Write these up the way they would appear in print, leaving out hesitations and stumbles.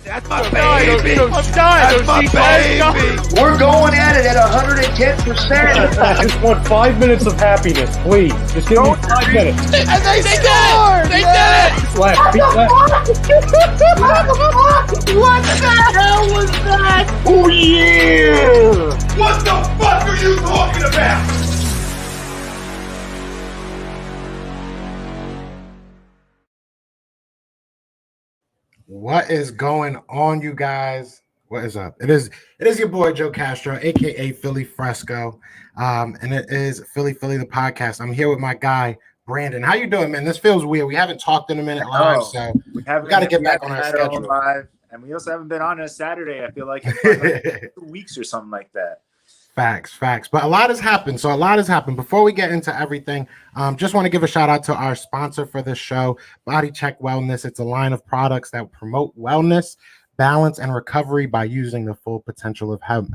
That's my baby. That's my baby. We're going at it at 110%. I just want 5 minutes of happiness, please. Just give me 5 minutes. And they scored. They did it. Left, beat left. What the hell was that? Oh, yeah. What the fuck are you talking about? What is going on, you guys? What is up? It is your boy Joe Castro, aka Philly Fresco, and it is Philly the podcast. I'm here with my guy Brandon. How you doing, man? This feels weird. We haven't talked in a minute live, so we got to get back on our schedule. Live, and we also haven't been on a Saturday. I feel like in 2 weeks or something like that. Facts. But a lot has happened. Before we get into everything, just want to give a shout out to our sponsor for this show, Body Check Wellness. It's a line of products that promote wellness, balance, and recovery by using the full potential of hemp.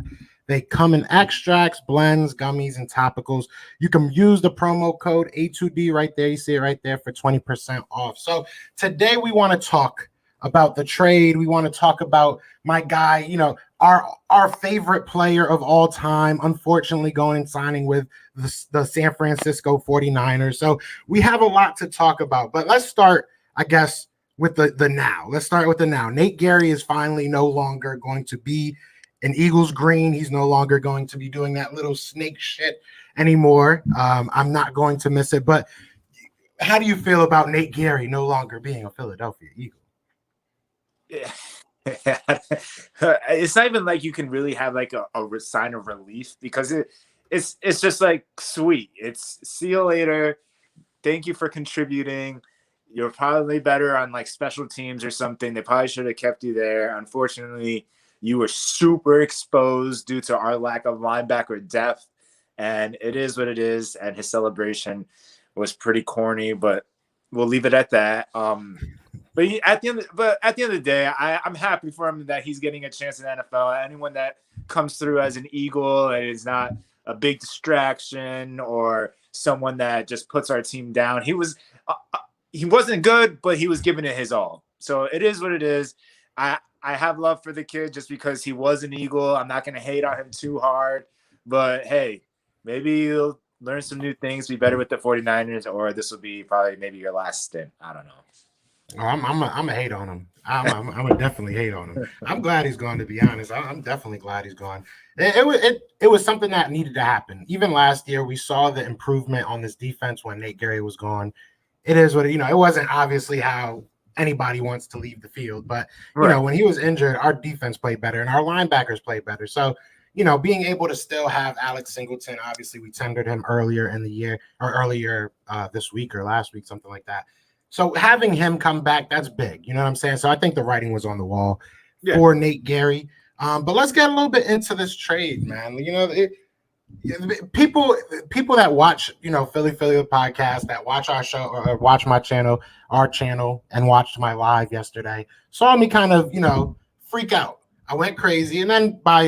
They come in extracts, blends, gummies, and topicals. You can use the promo code A2D right there. You see it right there for 20% off. So today we want to talk about the trade. We want to talk about my guy, our favorite player of all time, unfortunately going and signing with the San Francisco 49ers. So we have a lot to talk about, but let's start, I guess, with the now. Let's start with the now. Nate Gerry is finally no longer going to be an Eagles green. He's no longer going to be doing that little snake shit anymore. I'm not going to miss it, but how do you feel about Nate Gerry no longer being a Philadelphia Eagle? Yeah. It's not even like you can really have like a sign of relief because it's just like sweet. It's see you later. Thank you for contributing. You're probably better on like special teams or something. They probably should have kept you there. Unfortunately, you were super exposed due to our lack of linebacker depth, and it is what it is. And his celebration was pretty corny, but we'll leave it at that. But at the end of the day, I'm happy for him that he's getting a chance in the NFL. Anyone that comes through as an Eagle and is not a big distraction or someone that just puts our team down, he wasn't good, but he was giving it his all. So it is what it is. I have love for the kid just because he was an Eagle. I'm not going to hate on him too hard, but hey, maybe he'll learn some new things, be better with the 49ers, or this will be probably maybe your last stint. I don't know. I'm a hate on him. I'm a definitely hate on him. I'm glad he's gone, to be honest. I'm definitely glad he's gone. It was something that needed to happen. Even last year, we saw the improvement on this defense when Nate Gerry was gone. It is what it wasn't obviously how anybody wants to leave the field, but when he was injured, our defense played better and our linebackers played better. So being able to still have Alex Singleton, obviously we tendered him earlier in the year or earlier this week or last week, something like that. So having him come back, that's big. You know what I'm saying? So I think the writing was on the wall for Nate Gerry. But let's get a little bit into this trade, man. People that watch, Philly the podcast, that watch our show or watch our channel, and watched my live yesterday, saw me kind of, freak out. I went crazy. And then by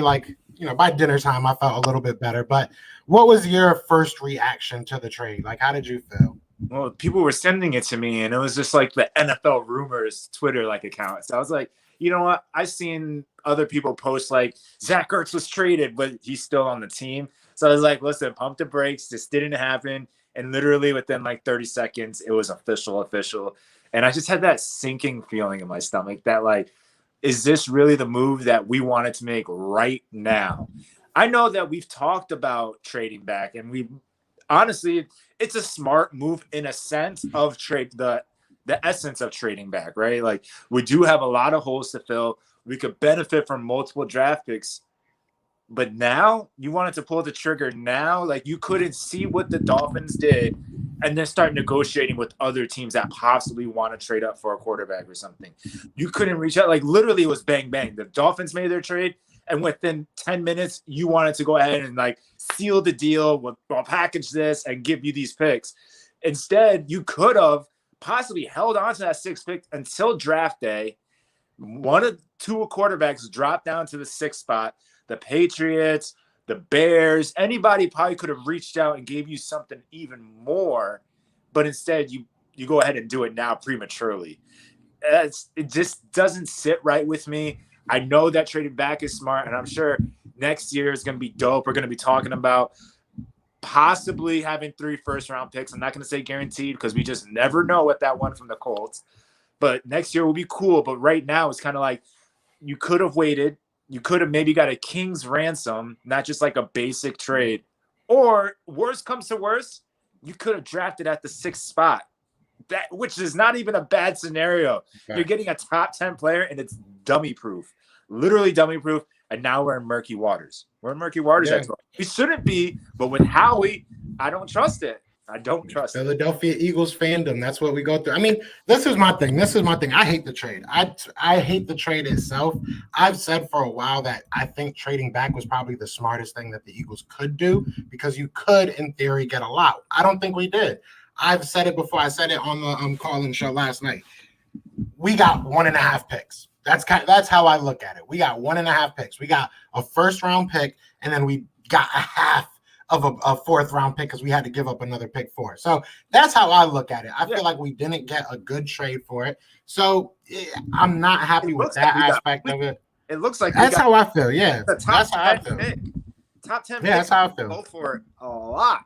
dinner time, I felt a little bit better. But what was your first reaction to the trade? Like, how did you feel? Well, people were sending it to me, and it was just like the NFL rumors Twitter account. So I was like, you know what? I've seen other people post like Zach Ertz was traded, but he's still on the team. So I was like, listen, pump the brakes. This didn't happen. And literally within like 30 seconds, it was official. And I just had that sinking feeling in my stomach that like, is this really the move that we wanted to make right now? I know that we've talked about trading back, and honestly, it's a smart move in a sense of trade, the essence of trading back, right? Like we do have a lot of holes to fill. We could benefit from multiple draft picks, but now you wanted to pull the trigger now. Like you couldn't see what the Dolphins did and then start negotiating with other teams that possibly want to trade up for a quarterback or something. You couldn't reach out. Like literally it was bang, bang. The Dolphins made their trade, and within 10 minutes, you wanted to go ahead and like seal the deal. We'll package this and give you these picks. Instead, you could have possibly held on to that 6th pick until draft day. One of two quarterbacks dropped down to the 6th spot. The Patriots, the Bears, anybody probably could have reached out and gave you something even more. But instead, you go ahead and do it now prematurely. it just doesn't sit right with me. I know that trading back is smart, and I'm sure next year is going to be dope. We're going to be talking about possibly having 3 first-round picks. I'm not going to say guaranteed because we just never know with that one from the Colts. But next year will be cool. But right now it's kind of like you could have waited. You could have maybe got a king's ransom, not just like a basic trade. Or worst comes to worst, you could have drafted at the 6th spot. That, which is not even a bad scenario. Right. You're getting a top 10 player and it's dummy proof, literally dummy proof. And now we're in murky waters. We're in murky waters. Yeah. We shouldn't be, but with Howie, I don't trust it. I don't trust Philadelphia Eagles fandom. That's what we go through. I mean, this is my thing. I hate the trade. I hate the trade itself. I've said for a while that I think trading back was probably the smartest thing that the Eagles could do because you could, in theory, get a lot. I don't think we did. I've said it before. I said it on the call-in show last night. We got 1.5 picks. That's how I look at it. We got 1.5 picks. We got a first-round pick, and then we got a half of a 4th-round pick because we had to give up another pick for it. So that's how I look at it. I feel like we didn't get a good trade for it. So I'm not happy with that aspect of it. It looks like that's how I feel. Yeah, that's how I feel. Top 10 yeah, that's how I feel. Go for it a lot.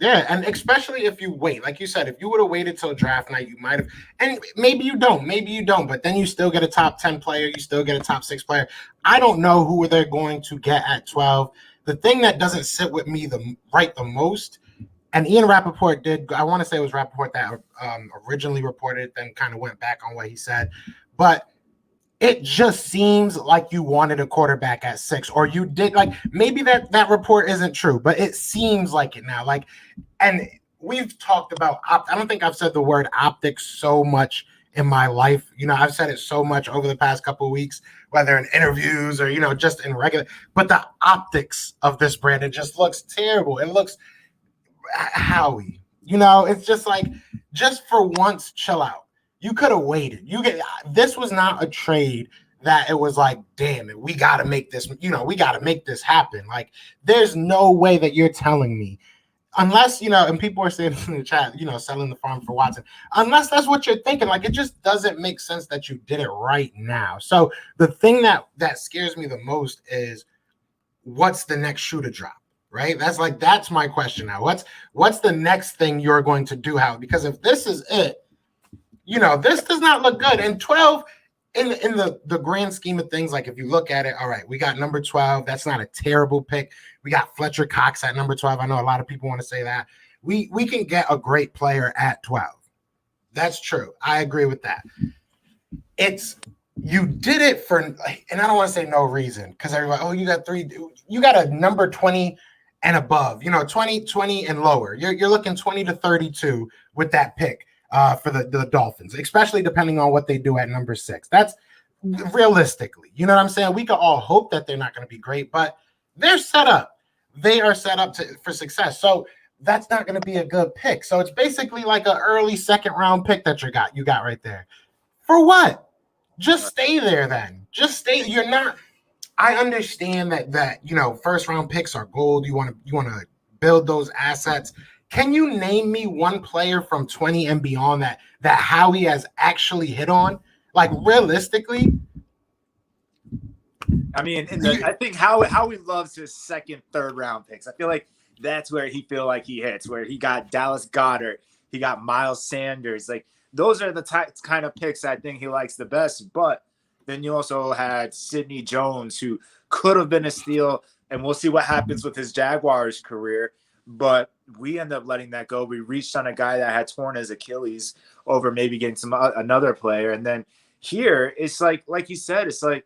Yeah, and especially if you wait, like you said, if you would have waited till draft night, you might have, and maybe you don't, but then you still get a top 10 player, you still get a top 6 player. I don't know who they're going to get at 12. The thing that doesn't sit with me the most, and Ian Rappaport did, I want to say it was Rappaport that originally reported, then kind of went back on what he said, but it just seems like you wanted a quarterback at 6, or you did. Like maybe that report isn't true, but it seems like it now. Like, and we've talked about. I don't think I've said the word optics so much in my life. You know, I've said it so much over the past couple of weeks, whether in interviews or just in regular. But the optics of this brand, it just looks terrible. It looks Howie. It's just like, just for once, chill out. You could have waited. This was not a trade that it was like, damn it, we got to make this, we got to make this happen. Like, there's no way that you're telling me, unless, and people are saying in the chat, selling the farm for Watson, unless that's what you're thinking, like, it just doesn't make sense that you did it right now. So the thing that scares me the most is what's the next shoe to drop, right? That's my question now. What's the next thing you're going to do, Howard? Because if this is it, this does not look good. And 12, in the grand scheme of things, like if you look at it, all right, we got number 12. That's not a terrible pick. We got Fletcher Cox at number 12. I know a lot of people want to say that. We can get a great player at 12. That's true. I agree with that. You did it for, and I don't want to say no reason, because everybody, you got a number 20 and above, 20 and lower. You're looking 20 to 32 with that pick. For the Dolphins, especially depending on what they do at number 6. That's realistically, you know what I'm saying? We can all hope that they're not going to be great, but they're set up. They are set up for success. So that's not going to be a good pick. So it's basically like an early 2nd round pick that you got right there. For what? Just stay there then. Just stay. You're not. I understand that 1st round picks are gold. You want to build those assets. Can you name me one player from 20 and beyond that Howie has actually hit on? Like, realistically? I mean, I think Howie loves his 2nd, 3rd round picks. I feel like that's where he feel like he hits, where he got Dallas Goedert, he got Miles Sanders. Like, those are the kind of picks I think he likes the best. But then you also had Sidney Jones, who could have been a steal, and we'll see what happens with his Jaguars career. But we end up letting that go. We reached on a guy that had torn his Achilles over maybe getting another player. And then here, it's like you said, it's like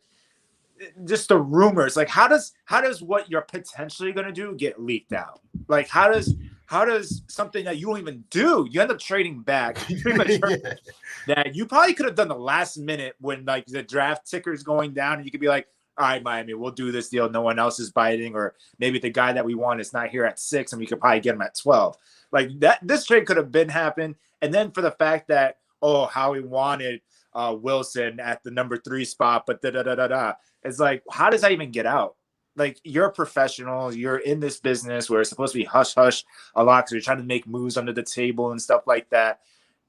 just the rumors. Like, how does what you're potentially going to do get leaked out? Like, how does something that you don't even do, you end up trading back that you probably could have done the last minute when like the draft ticker is going down, and you could be like, all right, Miami, we'll do this deal. No one else is biting, or maybe the guy that we want is not here at 6, and we could probably get him at 12. Like that, this trade could have been happened. And then for the fact that, Howie wanted Wilson at the number 3 spot, but it's like, how does that even get out? Like, you're a professional. You're in this business where it's supposed to be hush hush a lot because you're trying to make moves under the table and stuff like that.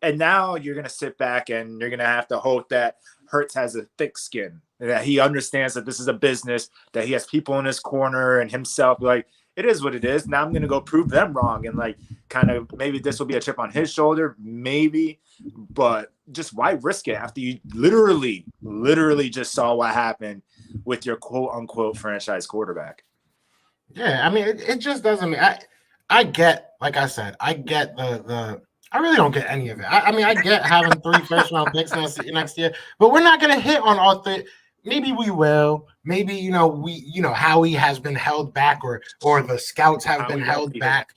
And now you're going to sit back and you're going to have to hope that Hurts has a thick skin, that he understands that this is a business, that he has people in his corner and himself. Like, it is what it is. Now I'm going to go prove them wrong. And like, kind of maybe this will be a chip on his shoulder, maybe, but just why risk it after you literally just saw what happened with your quote unquote franchise quarterback? Yeah. I mean, it just doesn't mean I get, like I said, I get I really don't get any of it. I mean, I get having 3 first-round picks next year, but we're not going to hit on all 3. Maybe we will. Maybe, Howie has been held back or the scouts have been held back.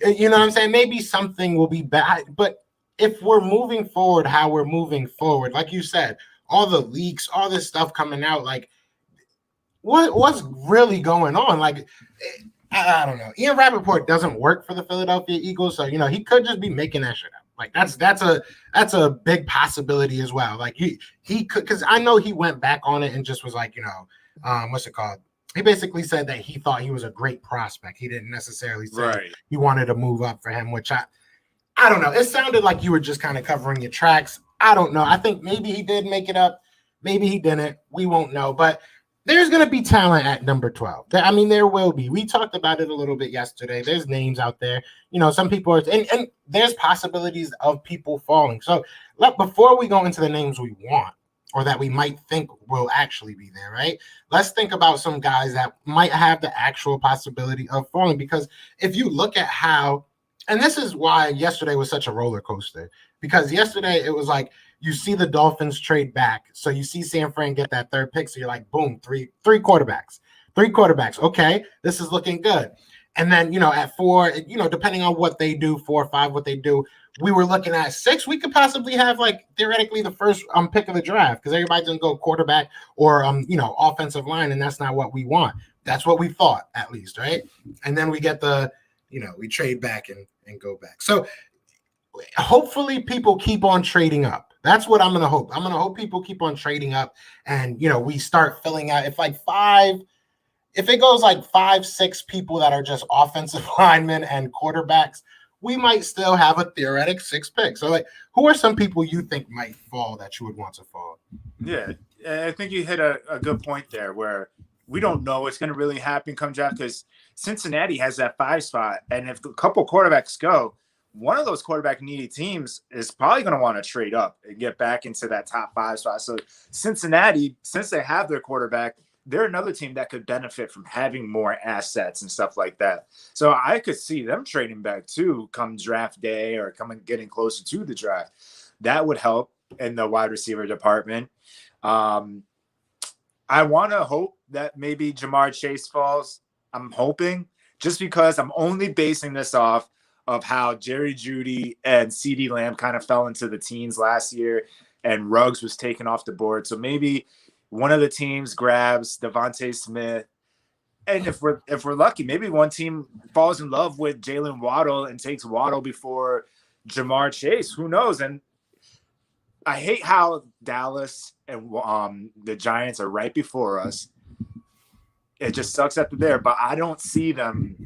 You know what I'm saying? Maybe something will be bad. But if we're moving forward, how we're moving forward, like you said, all the leaks, all this stuff coming out, like what's really going on? Like, I don't know. Ian Rappaport doesn't work for the Philadelphia Eagles, so he could just be making that shit up. Like that's a big possibility as well. Like he could, because I know he went back on it and just was like, what's it called? He basically said that he thought he was a great prospect. He didn't necessarily say he wanted to move up for him, which I don't know. It sounded like you were just kind of covering your tracks. I don't know. I think maybe he did make it up. Maybe he didn't. We won't know. But there's going to be talent at number 12. I mean, there will be. We talked about it a little bit yesterday. There's names out there. Some people are, and there's possibilities of people falling. So before we go into the names we want or that we might think will actually be there, right? Let's think about some guys that might have the actual possibility of falling. Because if you look at how, and this is why yesterday was such a roller coaster, because yesterday it was like, you see the Dolphins trade back. So you see San Fran get that 3rd pick. So you're like, boom, three quarterbacks. Okay, this is looking good. And then, at 4, depending on what they do, 4 or 5, what they do, we were looking at 6. We could possibly have, like, theoretically the first pick of the draft because everybody's going to go quarterback or, offensive line. And that's not what we want. That's what we thought, at least, right? And then we get we trade back and go back. So hopefully people keep on trading up. That's what I'm going to hope. I'm going to hope people keep on trading up and, we start filling out. If it goes like 5, 6 people that are just offensive linemen and quarterbacks, we might still have a theoretic 6 picks. So like, who are some people you think might fall that you would want to fall? Yeah, I think you hit a good point there where we don't know what's going to really happen come draft because Cincinnati has that 5 spot. And if a couple quarterbacks go, one of those quarterback needy teams is probably going to want to trade up and get back into that top 5 spot. So Cincinnati, since they have their quarterback, they're another team that could benefit from having more assets and stuff like that. So I could see them trading back too come draft day or getting closer to the draft. That would help in the wide receiver department. I want to hope that maybe Jamar Chase falls. I'm hoping just because I'm only basing this off of how Jerry Jeudy and CeeDee Lamb kind of fell into the teens last year and Ruggs was taken off the board. So maybe one of the teams grabs Devontae Smith. And if we're lucky, maybe one team falls in love with Jalen Waddle and takes Waddle before Jamar Chase. Who knows? And I hate how Dallas and the Giants are right before us. It just sucks after there, but I don't see them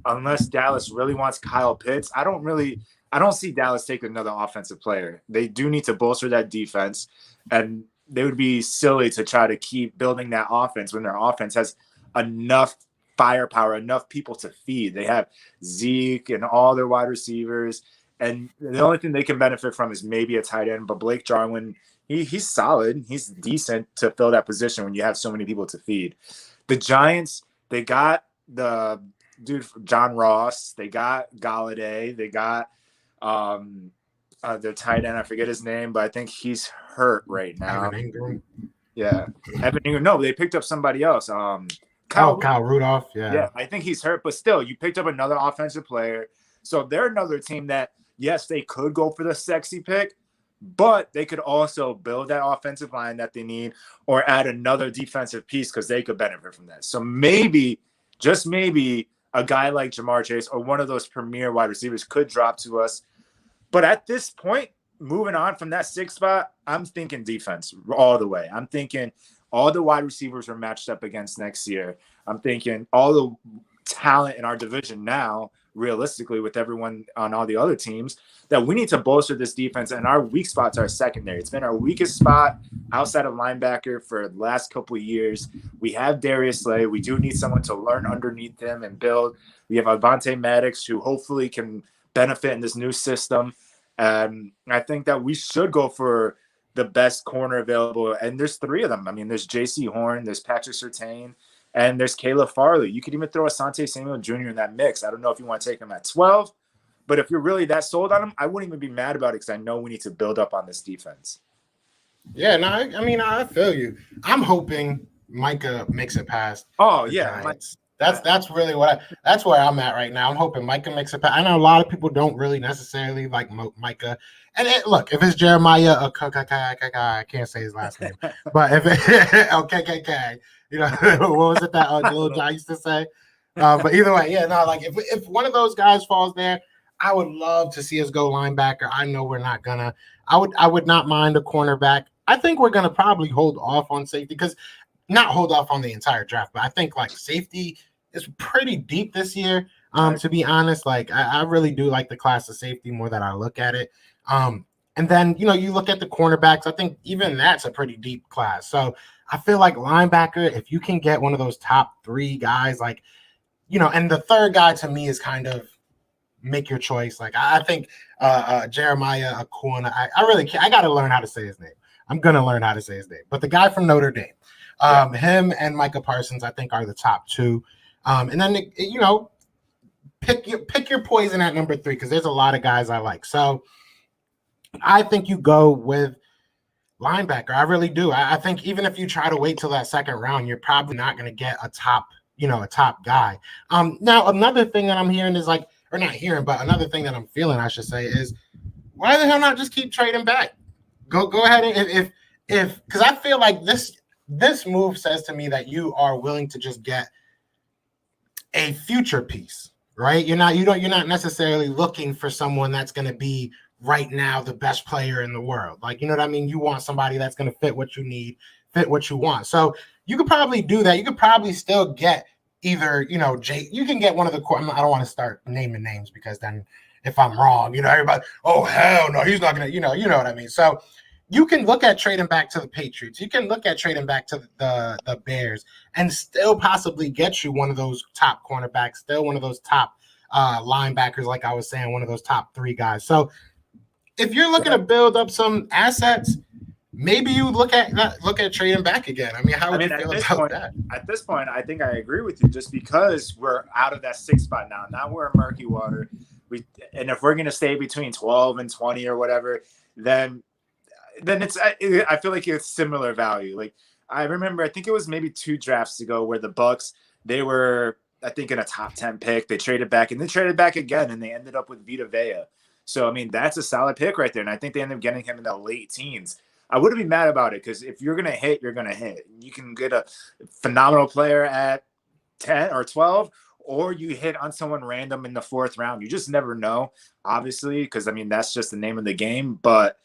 unless Dallas really wants Kyle Pitts. I don't see Dallas take another offensive player. They do need to bolster that defense, and they would be silly to try to keep building that offense when their offense has enough firepower, enough people to feed. They have Zeke and all their wide receivers, and the only thing they can benefit from is maybe a tight end. But Blake Jarwin, he's solid. He's decent to fill that position when you have so many people to feed. The Giants, they got the dude John Ross, they got Galladay, they got their tight end, I forget his name, but I think he's hurt right now. Evan Ingram. Yeah. Evan Ingram. No, they picked up somebody else. Kyle Rudolph. Yeah, I think he's hurt, but still, you picked up another offensive player. So they're another team that, yes, they could go for the sexy pick, but they could also build that offensive line that they need or add another defensive piece because they could benefit from that. So maybe, just maybe, a guy like Jamar Chase or one of those premier wide receivers could drop to us. But at this point, moving on from that 6th spot, I'm thinking defense all the way. I'm thinking all the wide receivers are matched up against next year. I'm thinking all the talent in our division now realistically with everyone on all the other teams, that we need to bolster this defense. And our weak spots are secondary. It's been our weakest spot outside of linebacker for the last couple of years. We have Darius Slay. We do need someone to learn underneath him and build. We have Avonte Maddox, who hopefully can benefit in this new system. I think that we should go for the best corner available. And there's 3 of them. I mean, there's J.C. Horn, there's Patrick Surtain, and there's Caleb Farley. You could even throw Asante Samuel Jr. in that mix. I don't know if you want to take him at 12, but if you're really that sold on him, I wouldn't even be mad about it because I know we need to build up on this defense. Yeah, no, I mean, I feel you. I'm hoping Micah makes it past. Oh, yeah. That's really that's where I'm at right now. I'm hoping Micah makes it past. I know a lot of people don't really necessarily like Micah. And look, if it's Jeremiah, I can't say his last name, but if KKK, you know, what was it that little guy used to say? But either way, yeah, no, like if one of those guys falls there, I would love to see us go linebacker. I know we're not gonna. I would not mind a cornerback. I think we're gonna probably hold off on safety because not hold off on the entire draft, but I think like safety is pretty deep this year. To be honest, like I really do like the class of safety more than I look at it. And then, you know, you look at the cornerbacks, I think even that's a pretty deep class. So I feel like linebacker, if you can get one of those top 3 guys, like, you know, and the third guy to me is kind of make your choice. Like I think Jeremiah Aquina, I really can't, I got to learn how to say his name. I'm going to learn how to say his name. But the guy from Notre Dame, him and Micah Parsons, I think are the top 2. And then, you know, pick your poison at number 3 because there's a lot of guys I like. So I think you go with linebacker. I really do. I think even if you try to wait till that second round, you're probably not going to get a top guy. Now, another thing that I'm hearing is like, or not hearing, but another thing that I'm feeling, I should say, is why the hell not just keep trading back? Go ahead and if because I feel like this move says to me that you are willing to just get a future piece, right? You're not necessarily looking for someone that's going to be right now the best player in the world. Like, you know what I mean? You want somebody that's going to fit what you need, fit what you want. So you could probably do that. You could probably still get either, you know, you can get one of the core. I don't want to start naming names because then if I'm wrong, you know, everybody, oh, hell no, he's not going to, you know what I mean? So you can look at trading back to the Patriots. You can look at trading back to the Bears and still possibly get you one of those top cornerbacks, still one of those top linebackers, like I was saying, one of those top 3 guys. So if you're looking to build up some assets, maybe you look at trading back again. I mean, how would you feel about that? At this point, I think I agree with you just because we're out of that 6 spot now. Now we're in murky water. And if we're going to stay between 12 and 20 or whatever, then it's I feel like it's similar value. Like I remember, I think it was maybe 2 drafts ago where the Bucks, they were, I think, in a top 10 pick. They traded back and then traded back again, and they ended up with Vita Vea. So, I mean, that's a solid pick right there. And I think they ended up getting him in the late teens. I wouldn't be mad about it because if you're going to hit, you're going to hit. You can get a phenomenal player at 10 or 12, or you hit on someone random in the 4th round. You just never know, obviously, because, I mean, that's just the name of the game. But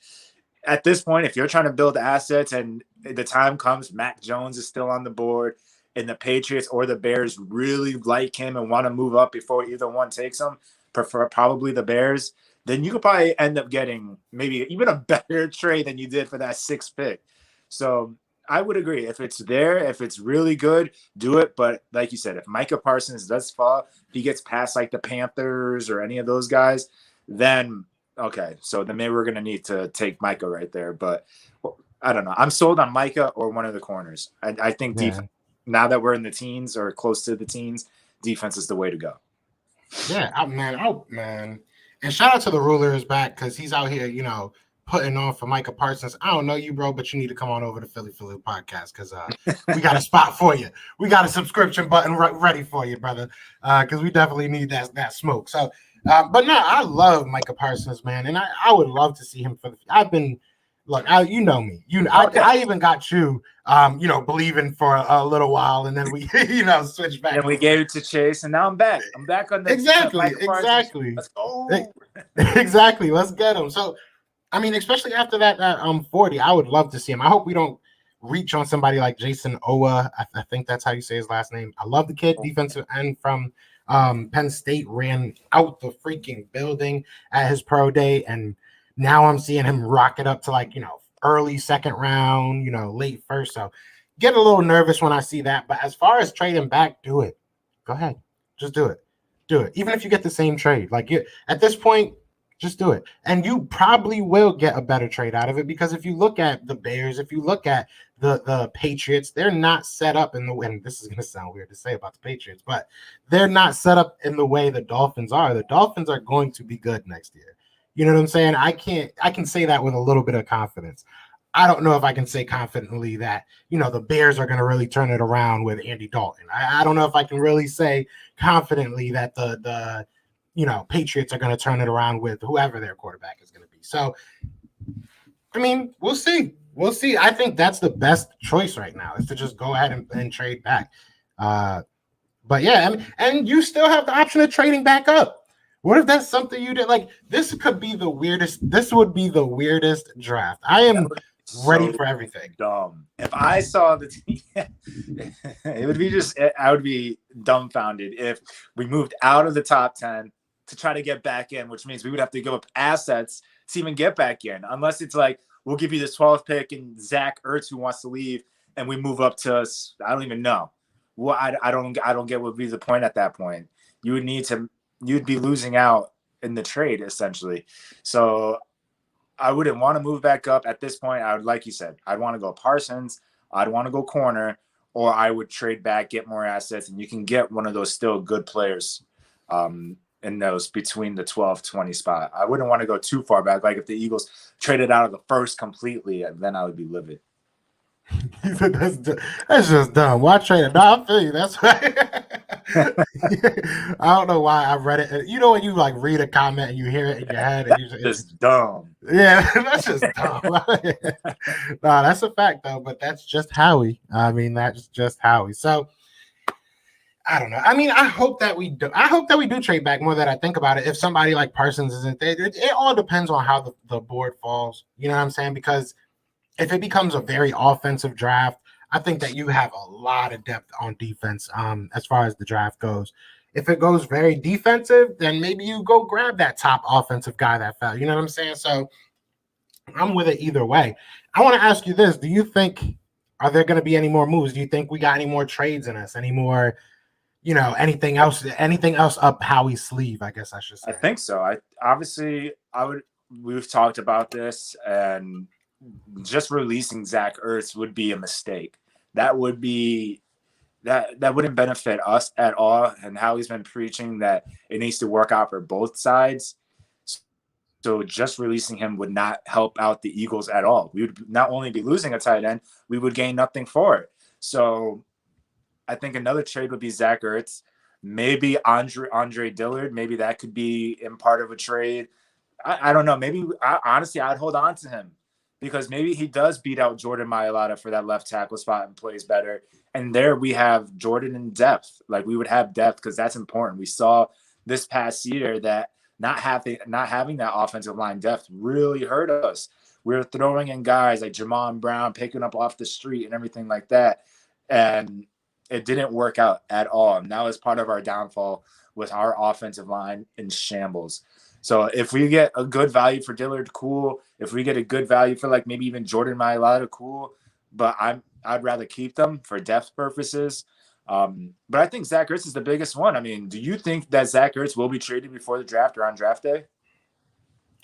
at this point, if you're trying to build assets and the time comes, Mac Jones is still on the board, and the Patriots or the Bears really like him and want to move up before either one takes him, prefer probably the Bears, then you could probably end up getting maybe even a better trade than you did for that 6th pick. So I would agree. If it's there, if it's really good, do it. But like you said, if Micah Parsons does fall, if he gets past like the Panthers or any of those guys, then okay. So then maybe we're going to need to take Micah right there. But I don't know. I'm sold on Micah or one of the corners. I think defense, now that we're in the teens or close to the teens, defense is the way to go. Yeah, man. And shout out to the ruler is back because he's out here, you know, putting on for Micah Parsons. I don't know you, bro, but you need to come on over to Philly podcast because we got a spot for you. We got a subscription button ready for you, brother, because we definitely need that smoke. So, but no, I love Micah Parsons, man, and I would love to see him for the. I've been. Look, you know me. I even got you, believing for a little while, and then we, switched back. And we gave it to Chase, and now I'm back. I'm back on the exactly. Let's go. Exactly. Let's get him. So, I mean, especially after that 40, I would love to see him. I hope we don't reach on somebody like Jason Owa. I think that's how you say his last name. I love the kid, defensive end from Penn State, ran out the freaking building at his pro day, and now I'm seeing him rocket up to like, early second round, late first. So get a little nervous when I see that. But as far as trading back, do it. Go ahead. Just do it. Do it. Even if you get the same trade, like at this point, just do it. And you probably will get a better trade out of it, because if you look at the Bears, if you look at the Patriots, they're not set up in the way, and this is going to sound weird to say about the Patriots, but they're not set up in the way the Dolphins are. The Dolphins are going to be good next year. You know what I'm saying? I can say that with a little bit of confidence. I don't know if I can say confidently that, the Bears are going to really turn it around with Andy Dalton. I don't know if I can really say confidently that the Patriots are going to turn it around with whoever their quarterback is going to be. So, I mean, we'll see. We'll see. I think that's the best choice right now, is to just go ahead and trade back. But yeah, I mean, and you still have the option of trading back up. What if that's something you did? Like, this could be the weirdest. This would be the weirdest draft. I am ready for everything. Dumb. If I saw the team, it would be I would be dumbfounded if we moved out of the top 10 to try to get back in, which means we would have to give up assets to even get back in, unless it's like, we'll give you this 12th pick and Zach Ertz, who wants to leave, and we move up to us. I don't even know. Well, I don't get what would be the point at that point. You'd be losing out in the trade, essentially. So I wouldn't want to move back up at this point. I would, like you said, I'd want to go Parsons, I'd want to go corner, or I would trade back, get more assets, and you can get one of those still good players in those between the 12-20 spot. I wouldn't want to go too far back. Like if the Eagles traded out of the first completely, then I would be livid. He said that's just dumb. Why trade it? No, I feel you. That's right. I don't know why I read it. You know when you like read a comment and you hear it in your head, and it's dumb. Yeah, that's just dumb. No, that's a fact though. But that's just Howie. I mean, that's just Howie. So I don't know. I mean, I hope that we do. I hope that we do trade back. More that I think about it. If somebody like Parsons isn't there, it all depends on how the board falls. You know what I'm saying? Because if it becomes a very offensive draft, I think that you have a lot of depth on defense as far as the draft goes. If it goes very defensive, then maybe you go grab that top offensive guy that fell. You know what I'm saying? So I'm with it either way. I want to ask you this. Do you think, are there going to be any more moves? Do you think we got any more trades in us? Any more, anything else up Howie's sleeve, I guess I should say. I think so. We've talked about this, and just releasing Zach Ertz would be a mistake. That wouldn't benefit us at all. And Howie's been preaching that it needs to work out for both sides. So just releasing him would not help out the Eagles at all. We would not only be losing a tight end, we would gain nothing for it. So I think another trade would be Zach Ertz, maybe Andre Dillard. Maybe that could be in part of a trade. I don't know. Maybe honestly, I'd hold on to him, because maybe he does beat out Jordan Mailata for that left tackle spot and plays better. And there we have Jordan in depth. Like, we would have depth, because that's important. We saw this past year that not having that offensive line depth really hurt us. We were throwing in guys like Jamon Brown, picking up off the street and everything like that. And it didn't work out at all. And that was part of our downfall, with our offensive line in shambles. So if we get a good value for Dillard, cool. If we get a good value for like maybe even Jordan Mailata, cool. But I'd rather keep them for depth purposes. But I think Zach Ertz is the biggest one. I mean, do you think that Zach Ertz will be traded before the draft or on draft day?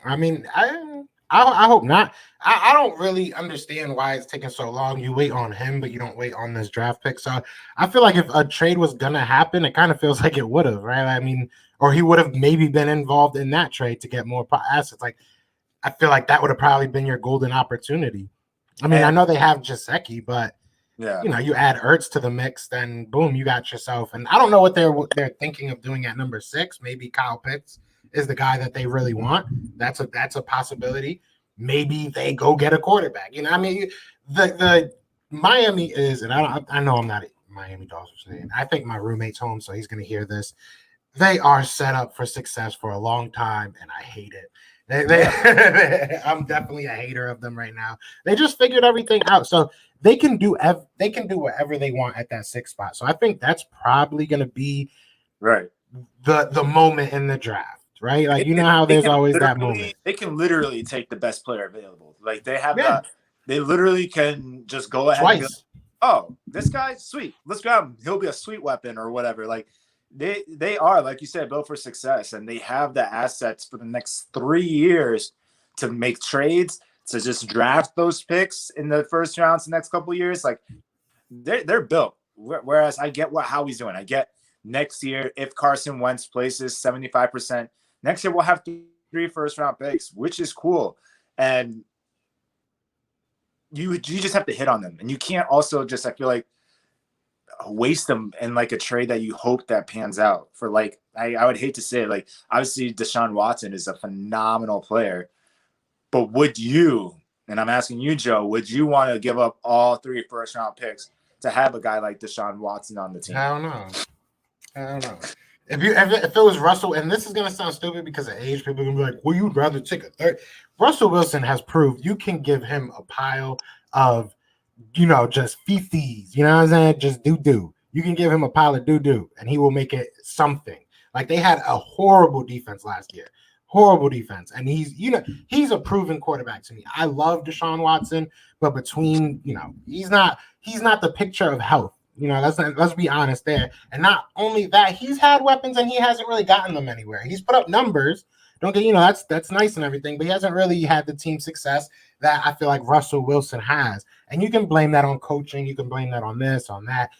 I mean, I hope not. I don't really understand why it's taking so long. You wait on him, but you don't wait on this draft pick. So I feel like if a trade was going to happen, it kind of feels like it would have, right? I mean, or he would have maybe been involved in that trade to get more assets. Like, I feel like that would have probably been your golden opportunity. I mean, I know they have Gesicki, but yeah, you add Ertz to the mix, then boom, you got yourself. And I don't know what they're thinking of doing at number 6. Maybe Kyle Pitts is the guy that they really want. That's a possibility. Maybe they go get a quarterback. I mean, the Miami is, and I know I'm not a Miami Dolphins fan. I think my roommate's home, so he's going to hear this. They are set up for success for a long time, and I hate it. I'm definitely a hater of them right now. They just figured everything out. So they can do whatever they want at that 6th spot. So I think that's probably going to be right. the moment in the draft, right? Like, how there's always that moment. They can literally take the best player available. Like they have they literally can just go ahead and be like, oh, this guy's sweet. Let's grab him. He'll be a sweet weapon or whatever. Like they are, like you said, built for success, and they have the assets for the next 3 years to make trades, to just draft those picks in the first rounds the next couple of years. Like they're built. Whereas I get what Howie's doing. I get next year, if Carson Wentz places 75%, next year we'll have 3 first-round picks, which is cool. And you just have to hit on them. And you can't also just, I feel like, waste them in like a trade that you hope that pans out for. Like, I would hate to say it, like, obviously Deshaun Watson is a phenomenal player, but would you, and I'm asking you, Joe, would you want to give up all 3 first-round picks to have a guy like Deshaun Watson on the team? I don't know. If it was Russell, and this is gonna sound stupid because of age, people are gonna be like, well, you'd rather take a third. Russell Wilson has proved you can give him a pile of, just fifis, you know what I'm saying? Just do. You can give him a pile of do, and he will make it something. Like, they had a horrible defense last year. Horrible defense. And he's a proven quarterback to me. I love Deshaun Watson, but between, he's not the picture of health. Let's be honest there. And not only that, he's had weapons and he hasn't really gotten them anywhere. He's put up numbers. Don't get, that's nice and everything, but he hasn't really had the team success that I feel like Russell Wilson has. And you can blame that on coaching. You can blame that on this, on that.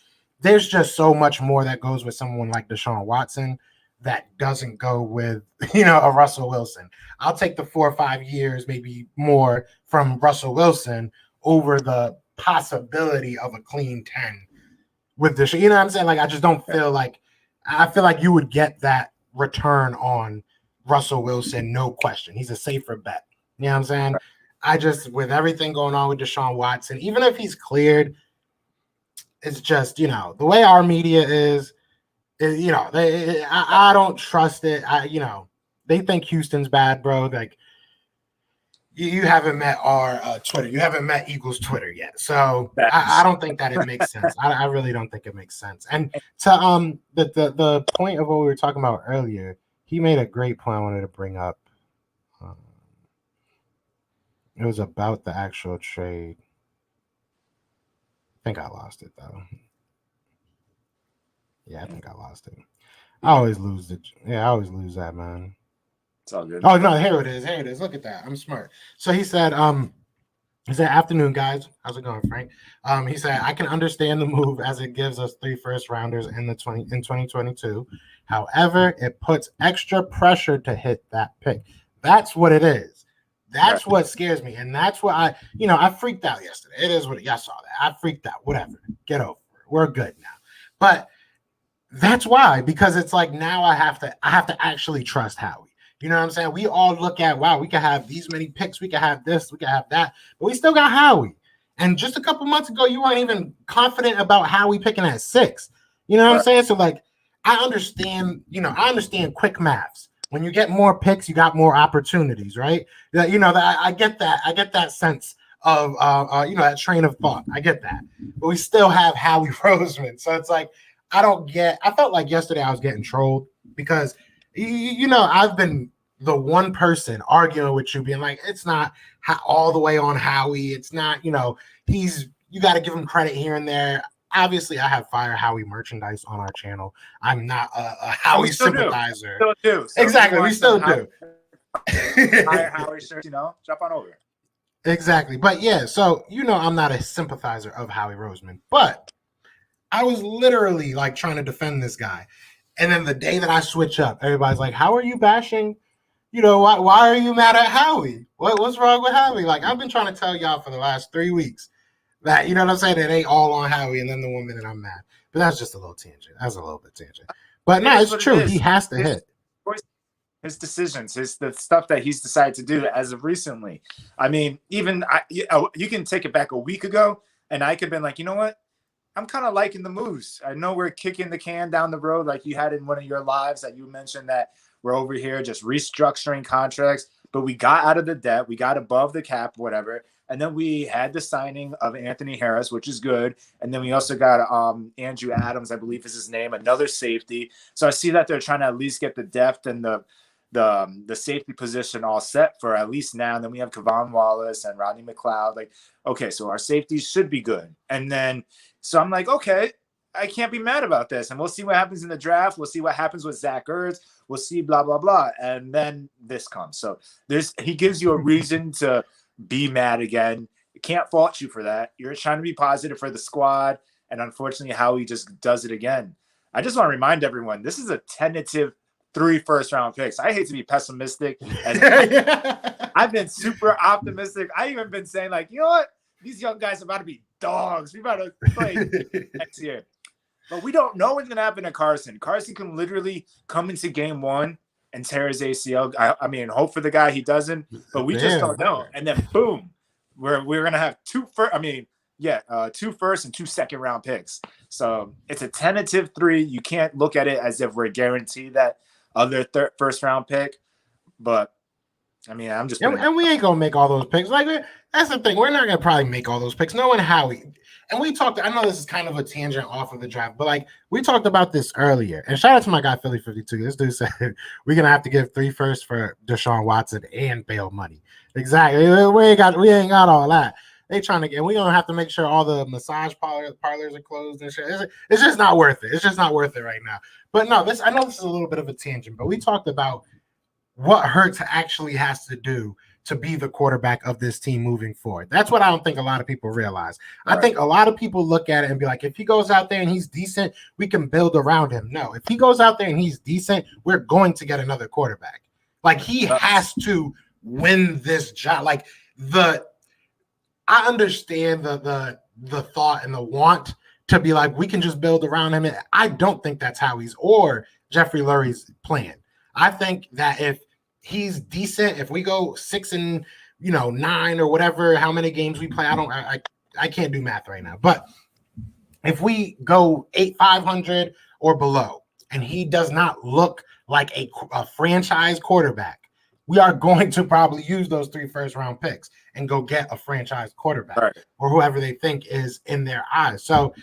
There's just so much more that goes with someone like Deshaun Watson that doesn't go with, a Russell Wilson. I'll take the 4 or 5 years, maybe more, from Russell Wilson over the possibility of a clean 10 with this, what I'm saying? Like, I just don't feel like, I feel like you would get that return on Russell Wilson, no question. He's a safer bet. You know what I'm saying? I just, with everything going on with Deshaun Watson, even if he's cleared, it's just, the way our media is I don't trust it. They think Houston's bad, bro. Like, you haven't met our Twitter. You haven't met Eagles Twitter yet. So I don't think that it makes sense. I really don't think it makes sense. And to the point of what we were talking about earlier, he made a great point I wanted to bring up. It was about the actual trade. I think I lost it, though. Yeah, I think I lost it. I always lose that, man. It's all good. Oh, no, here it is. Look at that. I'm smart. So he said, afternoon, guys. How's it going, Frank? He said, I can understand the move as it gives us 3 first-rounders in 2022. However, it puts extra pressure to hit that pick. That's what it is. That's what scares me. And that's what I freaked out yesterday. It is what y'all saw that. I freaked out. Whatever. Get over it. We're good now. But that's why, because it's like, now I have to actually trust Howie. You know what I'm saying? We all look at, wow, we can have these many picks, we can have this, we can have that, but we still got Howie. And just a couple months ago, you weren't even confident about Howie picking at 6. You know what I'm saying? So, like, I understand quick maths. When you get more picks, you got more opportunities, right? I get that. I get that sense of, that train of thought. I get that. But we still have Howie Roseman. So it's like, I felt like yesterday I was getting trolled because, I've been the one person arguing with you, being like, it's not all the way on Howie. It's not, you got to give him credit here and there. Obviously, I have Fire Howie merchandise on our channel. I'm not a Howie sympathizer. Still do. So exactly, we still do. Fire Howie shirt, jump on over. Exactly. But yeah, so, I'm not a sympathizer of Howie Roseman, but I was literally like trying to defend this guy. And then the day that I switch up, everybody's like, how are you bashing? Why are you mad at Howie? What's wrong with Howie? Like, I've been trying to tell y'all for the last 3 weeks that, what I'm saying, it ain't all on Howie. And then the 1 minute I'm mad. But that's just a little tangent. That's a little bit tangent. But no, it's true. He has to hit. His decisions, the stuff that he's decided to do as of recently. I mean, even you can take it back a week ago, and I could have been like, you know what? I'm kind of liking the moves. I know we're kicking the can down the road, like you had in one of your lives that you mentioned that we're over here just restructuring contracts, but we got out of the debt. We got above the cap, whatever. And then we had the signing of Anthony Harris, which is good. And then we also got Andrew Adams, I believe is his name, another safety. So I see that they're trying to at least get the depth and the safety position all set for at least now. And then we have Kevon Wallace and Rodney McLeod. Like, okay, so our safeties should be good. And then, so I'm like, okay, I can't be mad about this. And we'll see what happens in the draft. We'll see what happens with Zach Ertz. We'll see blah, blah, blah. And then this comes. So he gives you a reason to be mad again. Can't fault you for that. You're trying to be positive for the squad. And unfortunately, Howie just does it again. I just want to remind everyone, this is a tentative 3 first-round picks. I hate to be pessimistic. I've been super optimistic. I even been saying, like, you know what? These young guys are about to be dogs. We about to play next year. But we don't know what's going to happen to Carson. Carson can literally come into game 1 and tear his ACL. I mean, hope for the guy he doesn't, but we just don't know. And then boom, we're going to have 2 first and 2 second-round picks. So it's a tentative 3. You can't look at it as if we're guaranteed that other first-round pick. But I mean, I'm just and we ain't gonna make all those picks. Like, that's the thing. We're not gonna probably make all those picks. Knowing Howie, and we talked. I know this is kind of a tangent off of the draft, but like we talked about this earlier. And shout out to my guy Philly 52. This dude said we're gonna have to give 3 firsts for Deshaun Watson and bail money. Exactly. We ain't got all that. They trying to get. We're gonna have to make sure all the massage parlors are closed and shit. It's just not worth it. It's just not worth it right now. But no, I know this is a little bit of a tangent, but we talked about what Hurts actually has to do to be the quarterback of this team moving forward. That's what I don't think a lot of people realize. I think a lot of people look at it and be like, if he goes out there and he's decent, we can build around him. No, if he goes out there and he's decent, we're going to get another quarterback. Like, he has to win this job. Like, I understand the thought and the want to be like, we can just build around him. I don't think that's Howie's or Jeffrey Lurie's plan. I think that if he's decent, if we go 6-9 or whatever, how many games we play, I can't do math right now. But if we go 500 or below, and he does not look like a franchise quarterback, we are going to probably use those 3 first-round picks and go get a franchise quarterback or whoever they think is in their eyes. So,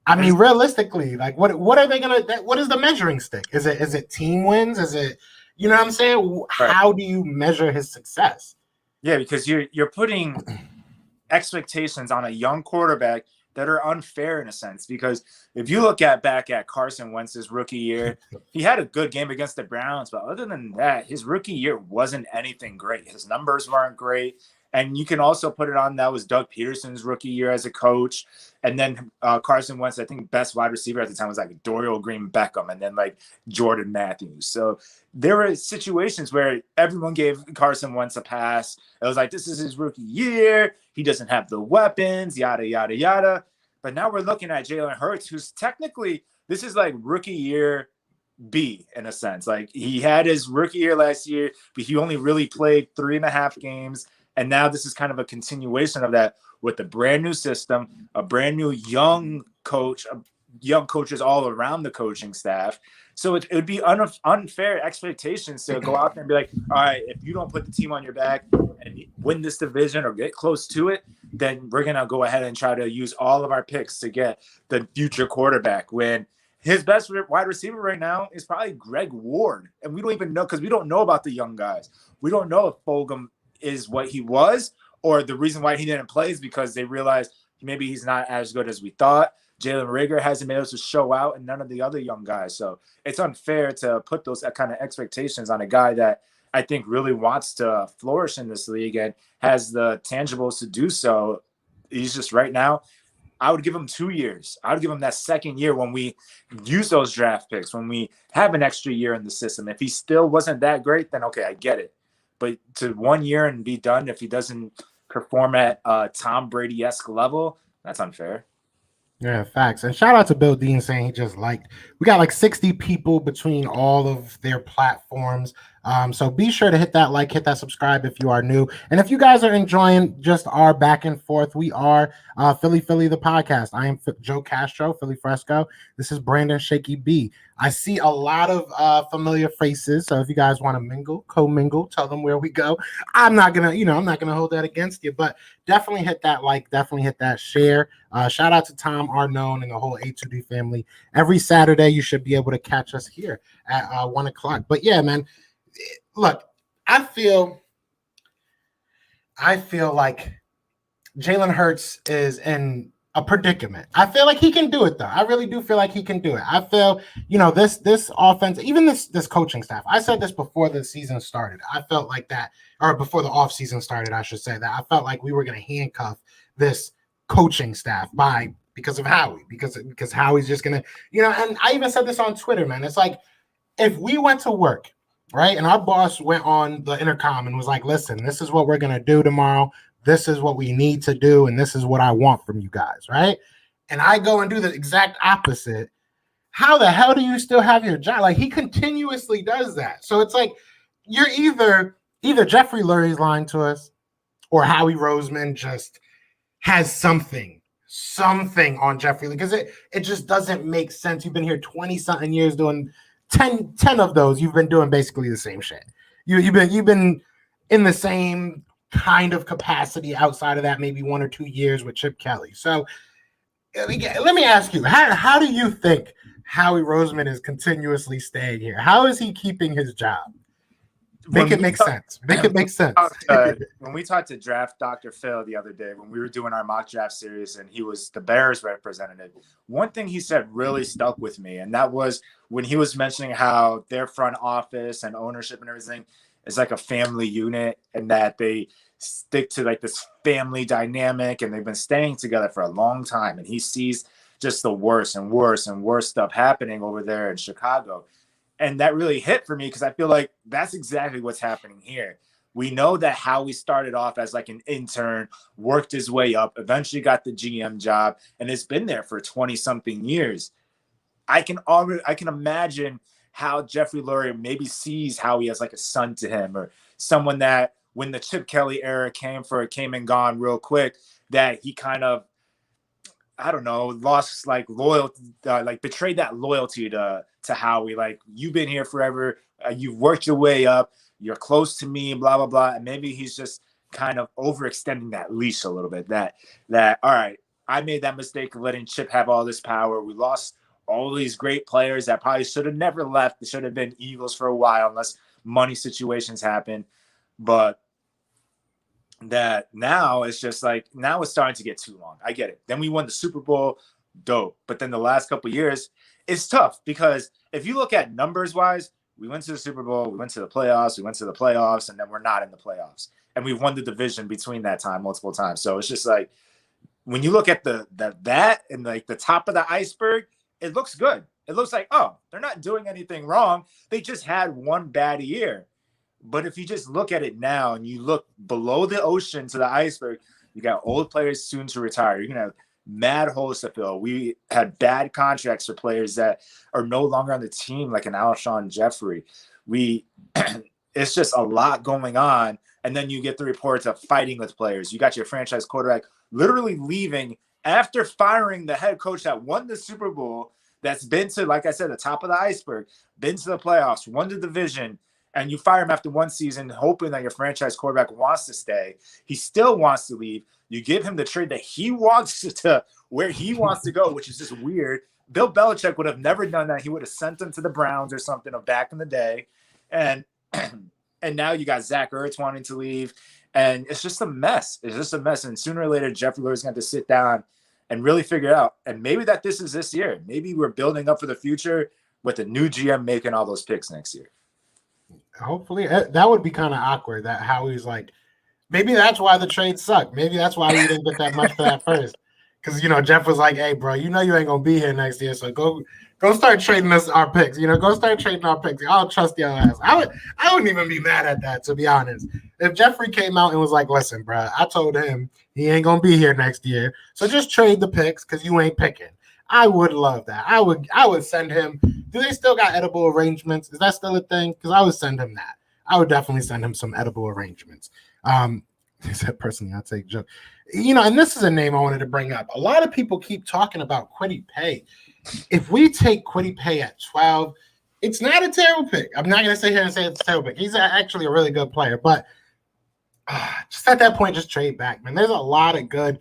I mean, realistically, like, what are they gonna? What is the measuring stick? Is it team wins? Is it, you know what I'm saying? How do you measure his success? Yeah, because you're putting expectations on a young quarterback that are unfair in a sense. Because if you look back at Carson Wentz's rookie year, he had a good game against the Browns, but other than that, his rookie year wasn't anything great. His numbers weren't great. And you can also put it on, that was Doug Peterson's rookie year as a coach. And then Carson Wentz, I think best wide receiver at the time was like Dorial Green Beckham and then like Jordan Matthews. So there were situations where everyone gave Carson Wentz a pass. It was like, this is his rookie year. He doesn't have the weapons, yada, yada, yada. But now we're looking at Jalen Hurts, who's technically, this is like rookie year B in a sense. Like, he had his rookie year last year, but he only really played 3.5 games. And now this is kind of a continuation of that with a brand new system, a brand new young coach, young coaches all around the coaching staff. So it would be unfair expectations to go out there and be like, all right, if you don't put the team on your back and win this division or get close to it, then we're going to go ahead and try to use all of our picks to get the future quarterback, when his best wide receiver right now is probably Greg Ward. And we don't even know, because we don't know about the young guys. We don't know if Fulgham is what he was, or the reason why he didn't play is because they realized maybe he's not as good as we thought. Jalen Reagor hasn't been able to show out, and none of the other young guys. So it's unfair to put those kind of expectations on a guy that I think really wants to flourish in this league and has the tangibles to do so. He's just, right now, I would give him 2 years. I would give him that second year when we use those draft picks, when we have an extra year in the system. If he still wasn't that great, then okay, I get it. But to 1 year and be done, if he doesn't perform at Tom Brady-esque level, that's unfair. Yeah, facts. And shout out to Bill Dean saying he just liked. We got like 60 people between all of their platforms So be sure to hit that like, hit that subscribe if you are new. And if you guys are enjoying just our back and forth, we are Philly the podcast. I am Joe Castro, Philly Fresco. This is Brandon Shaky B. I see a lot of familiar faces. So if you guys want to mingle, co-mingle, tell them where we go. I'm not gonna hold that against you, but definitely hit that like, definitely hit that share. Shout out to Tom Arnone and the whole A2D family. Every Saturday, you should be able to catch us here at 1 o'clock. But yeah, man, look, I feel like Jalen Hurts is in a predicament. I feel like he can do it though. I really do feel like he can do it. I feel, this offense, even this coaching staff. I said this before the season started. I felt like that, or before the offseason started, I should say that. I felt like we were going to handcuff this coaching staff because of Howie, because Howie's just going to, and I even said this on Twitter, man. It's like if we went to work, right, and our boss went on the intercom and was like, listen, this is what we're going to do tomorrow. This is what we need to do, and this is what I want from you guys, right? And I go and do the exact opposite. How the hell do you still have your job? Like, he continuously does that. So it's like you're either Jeffrey Lurie's lying to us, or Howie Roseman just has something on Jeffrey, because it just doesn't make sense. You've been here 20-something years doing 10 of those. You've been doing basically the same shit. You've been in the same kind of capacity outside of that, maybe 1 or 2 years with Chip Kelly. So let me ask you, how do you think Howie Roseman is continuously staying here? How is he keeping his job? Make it make sense. When we talked to Draft Dr. Phil the other day, when we were doing our mock draft series and he was the Bears representative, one thing he said really stuck with me. And that was when he was mentioning how their front office and ownership and everything is like a family unit, and that they stick to like this family dynamic, and they've been staying together for a long time. And he sees just the worse and worse and worse stuff happening over there in Chicago. And that really hit for me, because I feel like that's exactly what's happening here. We know that Howie started off as like an intern, worked his way up, eventually got the GM job, and it's been there for 20-something years. I can imagine how Jeffrey Lurie maybe sees Howie as like a son to him, or someone that when the Chip Kelly era came and gone real quick, that he kind of, I don't know, lost like loyalty, like betrayed that loyalty to Howie. Like, you've been here forever, you've worked your way up, you're close to me, blah blah blah. And maybe he's just kind of overextending that leash a little bit. That all right, I made that mistake of letting Chip have all this power. We lost all these great players that probably should have never left. They should have been Eagles for a while, unless money situations happen. But that now it's just like, now it's starting to get too long. I get it. Then we won the Super Bowl, dope. But then the last couple of years, it's tough, because if you look at numbers wise, we went to the Super Bowl, we went to the playoffs, and then we're not in the playoffs. And we've won the division between that time multiple times. So it's just like, when you look at that and like the top of the iceberg, it looks good. It looks like, oh, they're not doing anything wrong. They just had one bad year. But if you just look at it now and you look below the ocean to the iceberg, you got old players soon to retire. You're going to have mad holes to fill. We had bad contracts for players that are no longer on the team, like an Alshon Jeffrey. It's just a lot going on. And then you get the reports of fighting with players. You got your franchise quarterback literally leaving after firing the head coach that won the Super Bowl, that's been to, like I said, the top of the iceberg, been to the playoffs, won the division, and you fire him after one season, hoping that your franchise quarterback wants to stay. He still wants to leave. You give him the trade that he wants to where he wants to go, which is just weird. Bill Belichick would have never done that. He would have sent him to the Browns or something of back in the day. And now you got Zach Ertz wanting to leave. And it's just a mess. It's just a mess. And sooner or later, Jeffrey Lurie's going to have to sit down and really figure it out. And maybe that this is this year. Maybe we're building up for the future with the new GM making all those picks next year. Hopefully. That would be kind of awkward, that Howie's like, maybe that's why the trade sucked. Maybe that's why we didn't get that much for that first. Because, Jeff was like, hey, bro, you ain't going to be here next year, so go start trading us our picks. Go start trading our picks. I'll trust your ass. I wouldn't even be mad at that, to be honest. If Jeffrey came out and was like, listen, bro, I told him he ain't going to be here next year, so just trade the picks because you ain't picking. I would love that. I would send him. Do they still got edible arrangements? Is that still a thing? Because I would send him that. I would definitely send him some edible arrangements. He said, personally, I'd take Joe. And this is a name I wanted to bring up. A lot of people keep talking about Kwity Paye. If we take Kwity Paye at 12, it's not a terrible pick. I'm not going to sit here and say it's a terrible pick. He's actually a really good player, but just at that point, just trade back, man. There's a lot of good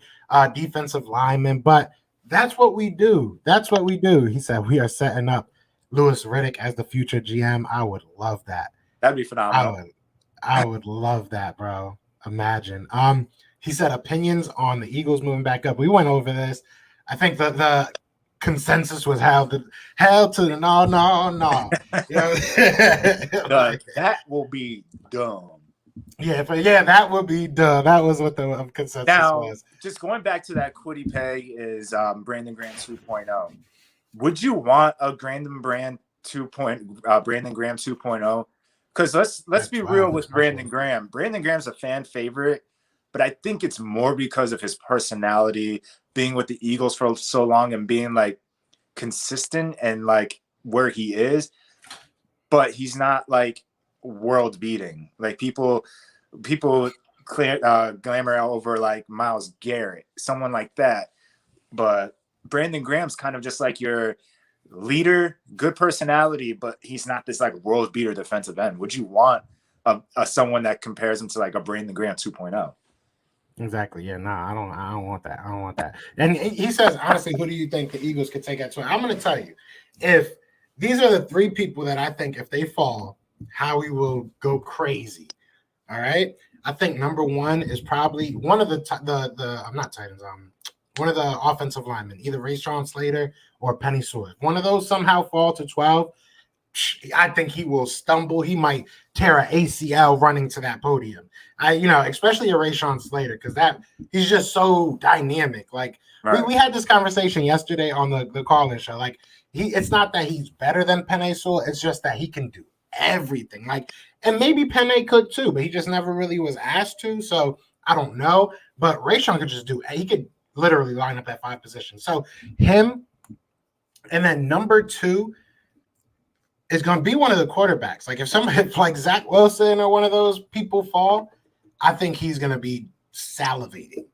defensive linemen, but that's what we do. That's what we do. He said we are setting up Louis Riddick as the future GM. I would love that. That'd be phenomenal. I would love that, bro. Imagine. He said opinions on the Eagles moving back up. We went over this. I think the consensus was hell to the no. That will be dumb. Yeah, but that would be dumb. That was what the consensus was. Just going back to that Kwity Paye is Brandon Graham 2.0. Would you want a Brandon Graham 2.0? Because let's be real with Brandon Graham. Brandon Graham's a fan favorite, but I think it's more because of his personality, being with the Eagles for so long and being like consistent and like where he is. But he's not like world beating. Like people glamour over like Myles Garrett, someone like that. But Brandon Graham's kind of just like your leader, good personality, but he's not this like world beater defensive end. Would you want a someone that compares him to like a Brandon Graham 2.0? Exactly. Yeah. Nah, I don't want that. I don't want that. And he says, honestly, who do you think the Eagles could take at 12? I'm going to tell you, if these are the three people that I think if they fall, Howie will go crazy. All right. I think number one is probably one of the I'm not Titans. One of the offensive linemen, either Rashawn Slater or Penny Sewell. If one of those somehow fall to 12, I think he will stumble. He might tear an ACL running to that podium. Especially a Rashawn Slater, because he's just so dynamic. Like right. we had this conversation yesterday on the call-in show. Like it's not that he's better than Penny Sewell. It's just that he can do everything. Like, and maybe Penny could too, but he just never really was asked to. So I don't know. But Rashawn could just he could literally line up at 5 positions. So him, and then number 2 is going to be one of the quarterbacks. Like if somebody like Zach Wilson or one of those people fall, I think he's going to be salivating.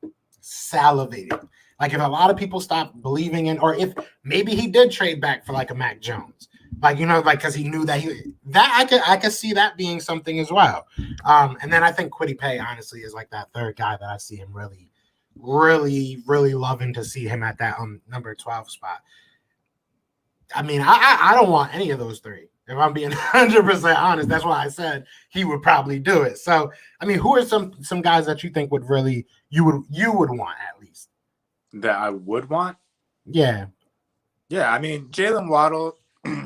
Like if a lot of people stop believing in, or if maybe he did trade back for like a Mac Jones, because he knew that I could see that being something as well. And then I think Kwity Paye honestly is like that third guy that I see him really, really, really loving to see him at that number 12 spot. I mean, I don't want any of those three. If I'm being 100% honest, that's why I said he would probably do it. So, I mean, who are some guys that you think would really you would want at least? That I would want? Yeah. Yeah, I mean, Jalen Waddle,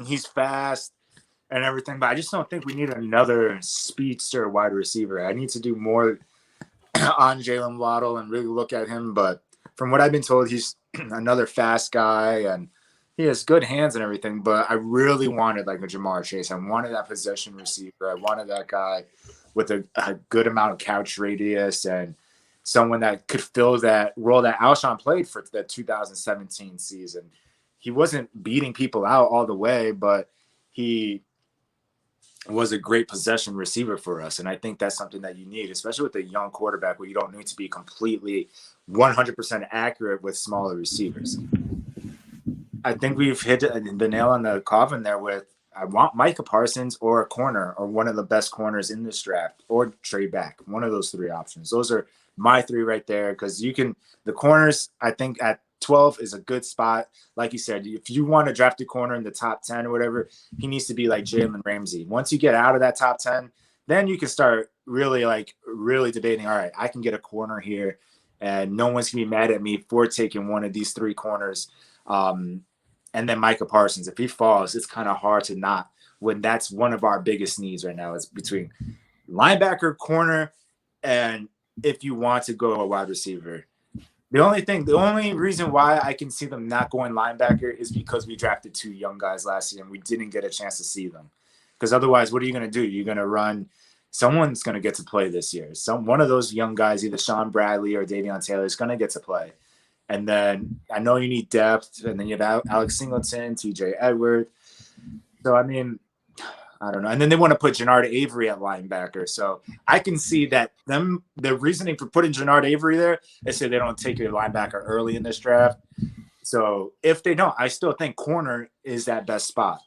he's fast and everything, but I just don't think we need another speedster wide receiver. I need to do more on Jalen Waddle and really look at him. But from what I've been told, he's another fast guy and he has good hands and everything, but I really wanted like a Jamar Chase. I wanted that possession receiver. I wanted that guy with a good amount of couch radius and someone that could fill that role that Alshon played for the 2017 season. He wasn't beating people out all the way, but he was a great possession receiver for us. And I think that's something that you need, especially with a young quarterback where you don't need to be completely 100% accurate with smaller receivers. I think we've hit the nail on the coffin there with I want Micah Parsons or a corner or one of the best corners in this draft or trade back. One of those 3 options. Those are my 3 right there because the corners, I think at 12 is a good spot. Like you said, if you want to draft a corner in the top 10 or whatever, he needs to be like Jalen Ramsey. Once you get out of that top 10, then you can start really debating, all right, I can get a corner here and no one's going to be mad at me for taking one of these 3 corners. And then Micah Parsons, if he falls, it's kind of hard to not when that's one of our biggest needs right now. It's between linebacker, corner, and if you want to go a wide receiver. The only reason why I can see them not going linebacker is because we drafted 2 young guys last year and we didn't get a chance to see them. Because otherwise, what are you going to do? You're going to run – someone's going to get to play this year. One of those young guys, either Sean Bradley or Davion Taylor, is going to get to play. And then I know you need depth, and then you have Alex Singleton, TJ Edwards. So, I mean, I don't know. And then they want to put Jannard Avery at linebacker. So I can see that the reasoning for putting Jannard Avery there is so they don't take your linebacker early in this draft. So if they don't, I still think corner is that best spot.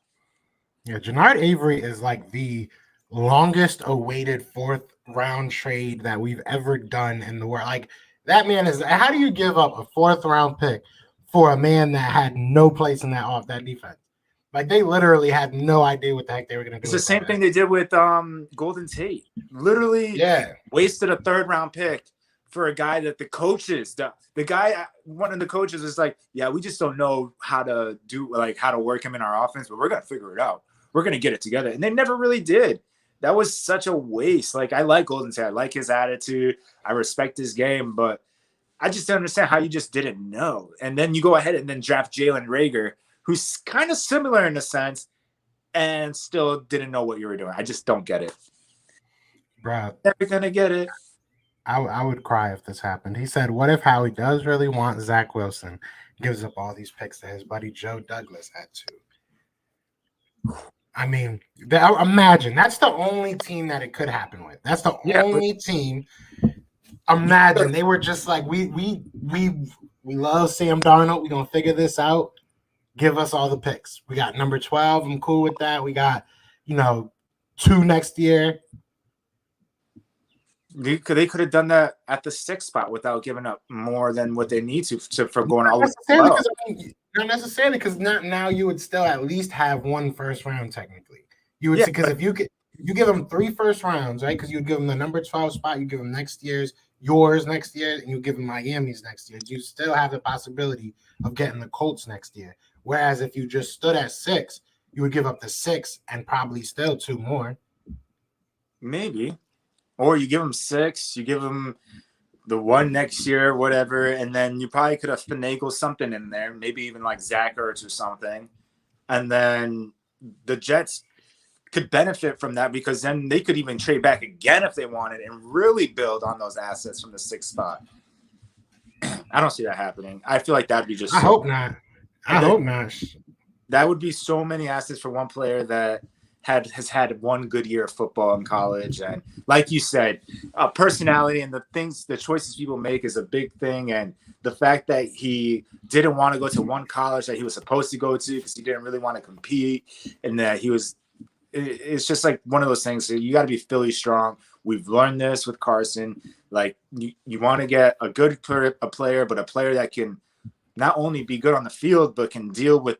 Yeah, Jannard Avery is like the longest awaited 4th round trade that we've ever done in the world. Like that man is. How do you give up a 4th round pick for a man that had no place in that defense? Like they literally had no idea what the heck they were going to do. It's the same thing they did with Golden Tate. Literally, wasted a 3rd round pick for a guy that the coaches, the guy, one of the coaches is like, yeah, we just don't know how to work him in our offense, but we're going to figure it out. We're going to get it together. And they never really did. That was such a waste. Like, I like Golden Tate. I like his attitude. I respect his game, but I just don't understand how you just didn't know. And then you go ahead and then draft Jalen Reagor, who's kind of similar in a sense, and still didn't know what you were doing. I just don't get it. Bro, never going to get it. I would cry if this happened. He said, what if Howie does really want Zach Wilson, gives up all these picks to his buddy Joe Douglas at 2? I mean, imagine. That's the only team that it could happen with. That's the only team. Imagine. They were just like, we love Sam Darnold. We're going to figure this out. Give us all the picks. We got number 12. I'm cool with that. We got, 2 next year. They could have done that at the 6th spot without giving up more than what they need to for going all the way. Not necessarily, because now you would still at least have 1 first round technically. You would because if you give them 3 first rounds, right? Because you would give them the number 12 spot, you give them yours next year, and you give them Miami's next year. You still have the possibility of getting the Colts next year. Whereas if you just stood at 6, you would give up the 6 and probably still 2 more. Maybe. Or you give them 6, you give them the 1 next year, whatever, and then you probably could have finagled something in there, maybe even like Zach Ertz or something. And then the Jets could benefit from that because then they could even trade back again if they wanted and really build on those assets from the 6th spot. I don't see that happening. I feel like that'd be just. I hope not. I hope not. That would be so many assets for one player that has had 1 good year of football in college. And like you said, personality and the choices people make is a big thing. And the fact that he didn't want to go to one college that he was supposed to go to because he didn't really want to compete, and that it's just like one of those things. You got to be Philly strong. We've learned this with Carson. Like you want to get a good player, but a player that can not only be good on the field, but can deal with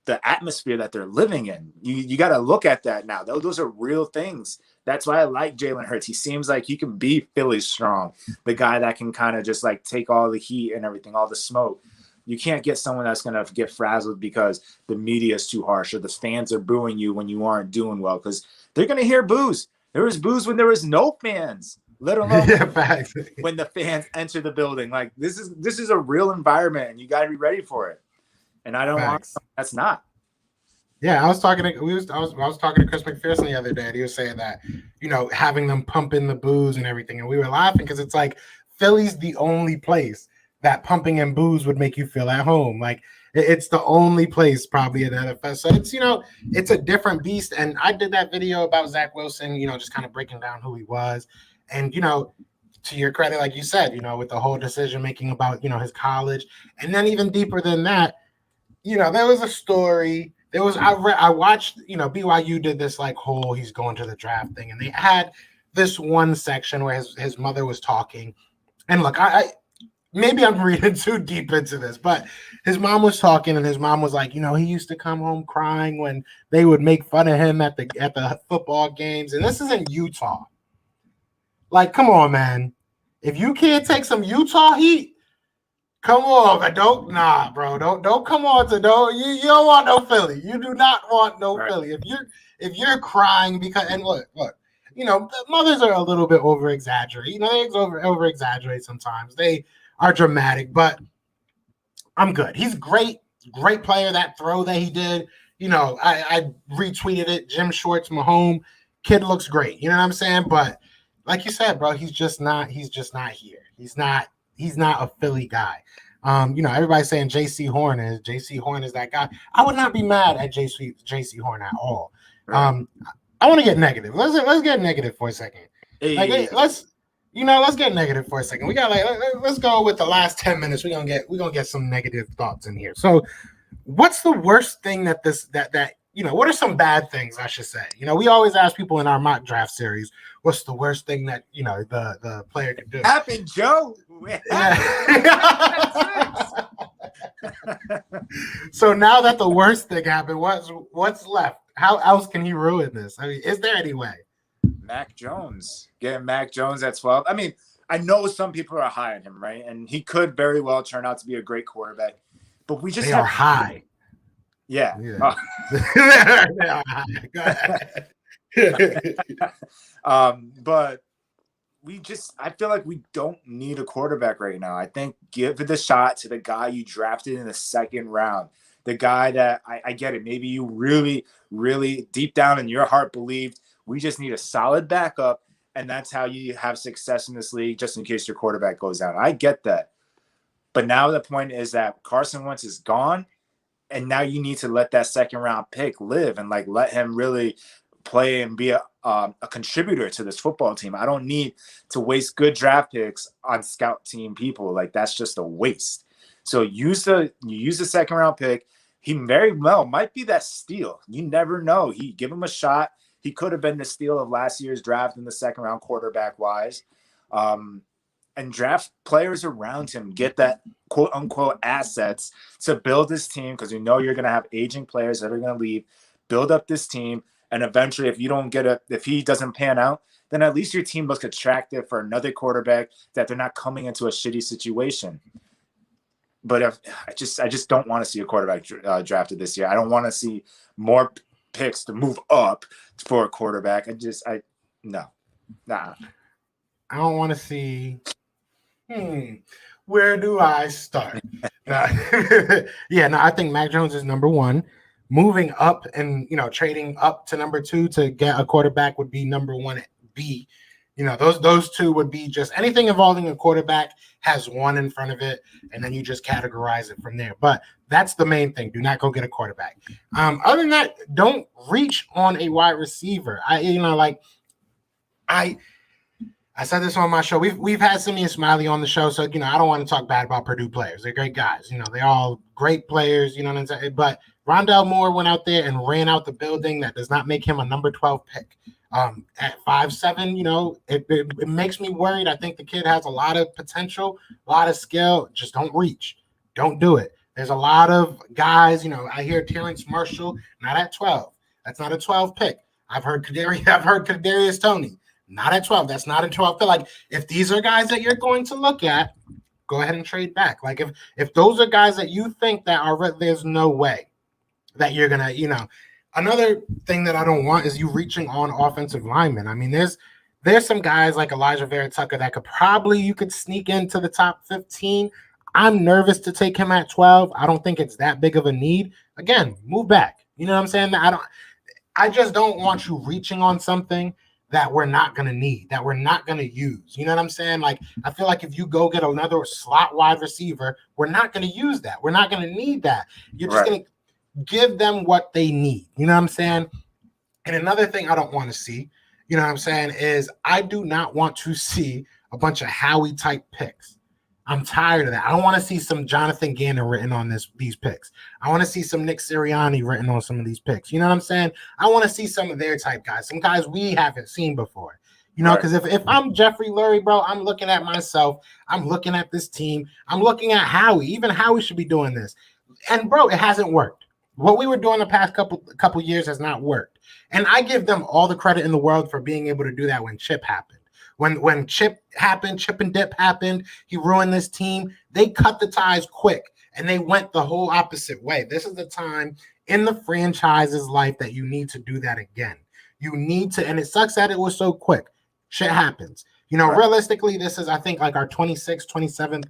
the atmosphere that they're living in. You got to look at that now. Those are real things. That's why I like Jalen Hurts. He seems like he can be Philly strong, the guy that can kind of just like take all the heat and everything, all the smoke. You can't get someone that's going to get frazzled because the media is too harsh or the fans are booing you when you aren't doing well, because they're going to hear boos. There was boos when there was no fans, let alone when the fans enter the building. Like this is a real environment, and you got to be ready for it. And I don't want something that's not. Yeah, I was talking to Chris McPherson the other day, and he was saying that, having them pump in the booze and everything, and we were laughing because it's like Philly's the only place that pumping in booze would make you feel at home. Like it's the only place probably in the NFL. So it's it's a different beast. And I did that video about Zach Wilson, just kind of breaking down who he was, and to your credit, like you said, with the whole decision making about his college, and then even deeper than that. There was a story. I watched, BYU did this like whole he's going to the draft thing, and they had this one section where his mother was talking. And look, I maybe I'm reading too deep into this, but his mom was talking, and his mom was like, he used to come home crying when they would make fun of him at the football games. And this is in Utah. Like, come on, man. If you can't take some Utah heat, come on, but don't come on to you don't want no Philly. You do not want no Philly. If you're crying because, and look, mothers are a little bit over exaggerate. They over exaggerate sometimes. They are dramatic, but I'm good. He's great player. That throw that he did, I retweeted it. Jim Schwartz, Mahomes, kid looks great. You know what I'm saying? But like you said, bro, he's just not here. He's not a Philly guy. Everybody's saying J.C. Horn is that guy. I would not be mad at J.C. Horn at all. I want to get negative. Let's get negative for a second. Hey. Let's get negative for a second. We got let's go with the last 10 minutes. We're gonna get some negative thoughts in here. So, what's the worst thing that what are some bad things I should say? We always ask people in our mock draft series, what's the worst thing that the player could do? Happened, Joe. So now that the worst thing happened, what's left? How else can he ruin this? I mean, is there any way? Mac Jones. Getting Mac Jones at 12. I mean, I know some people are high on him, right? And he could very well turn out to be a great quarterback. But we just are high. Yeah. They are high. Go ahead. But I feel like we don't need a quarterback right now. I think give the shot to the guy you drafted in the second round. The guy that I get it. Maybe you really, really deep down in your heart believed we just need a solid backup, and that's how you have success in this league, just in case your quarterback goes down. I get that. But now the point is that Carson Wentz is gone, and now you need to let that second round pick live and let him really play and be a contributor to this football team. I don't need to waste good draft picks on scout team people. That's just a waste. So you use the second round pick. He very well might be that steal. You never know. Give him a shot. He could have been the steal of last year's draft in the second round, quarterback wise. And draft players around him, get that quote unquote assets to build this team, because you're going to have aging players that are going to leave. Build up this team, and eventually, if he doesn't pan out, then at least your team looks attractive for another quarterback, that they're not coming into a shitty situation. But I just don't want to see a quarterback drafted this year. I don't want to see more picks to move up for a quarterback. Nah. I don't want to see. Where do I start? I think Mac Jones is number one. Moving up and trading up to number two to get a quarterback would be number one B. Those two would be just anything involving a quarterback has one in front of it, and then you just categorize it from there. But that's the main thing. Do not go get a quarterback. Other than that, don't reach on a wide receiver. I said this on my show. We've had Simeon Smiley on the show, so I don't want to talk bad about Purdue players. They're great guys. They're all great players. You know what I'm saying? But Rondale Moore went out there and ran out the building. That does not make him a number 12 pick. At 5'7", it makes me worried. I think the kid has a lot of potential, a lot of skill. Just don't reach. Don't do it. There's a lot of guys. I hear Terrence Marshall not at 12. That's not a 12 pick. I've heard Kadarius Toney. Not at 12. That's not a 12 pick. If these are guys that you're going to look at, go ahead and trade back. If those are guys that you think that are, there's no way that you're gonna, Another thing that I don't want is you reaching on offensive linemen. I mean, there's some guys like Elijah Vera Tucker that you could sneak into the top 15. I'm nervous to take him at 12. I don't think it's that big of a need. Again, move back. You know what I'm saying? I just don't want you reaching on something that we're not going to need, that we're not going to use. You know what I'm saying? I feel like if you go get another slot wide receiver, we're not going to use that. We're not going to need that. You're just going to give them what they need. You know what I'm saying? And another thing I don't want to see, you know what I'm saying, is I do not want to see a bunch of Howie type picks. I'm tired of that. I don't want to see some Jonathan Gannon written on these picks. I want to see some Nick Sirianni written on some of these picks. You know what I'm saying? I want to see some of their type guys, some guys we haven't seen before. Because if I'm Jeffrey Lurie, bro, I'm looking at myself. I'm looking at this team. I'm looking at Howie. Even Howie should be doing this. And, bro, it hasn't worked. What we were doing the past couple years has not worked. And I give them all the credit in the world for being able to do that when Chip happened. When Chip happened, Chip and Dip happened, he ruined this team. They cut the ties quick, and they went the whole opposite way. This is the time in the franchise's life that you need to do that again. You need to, and it sucks that it was so quick. Shit happens. Realistically, this is, I think, our 26th, 27th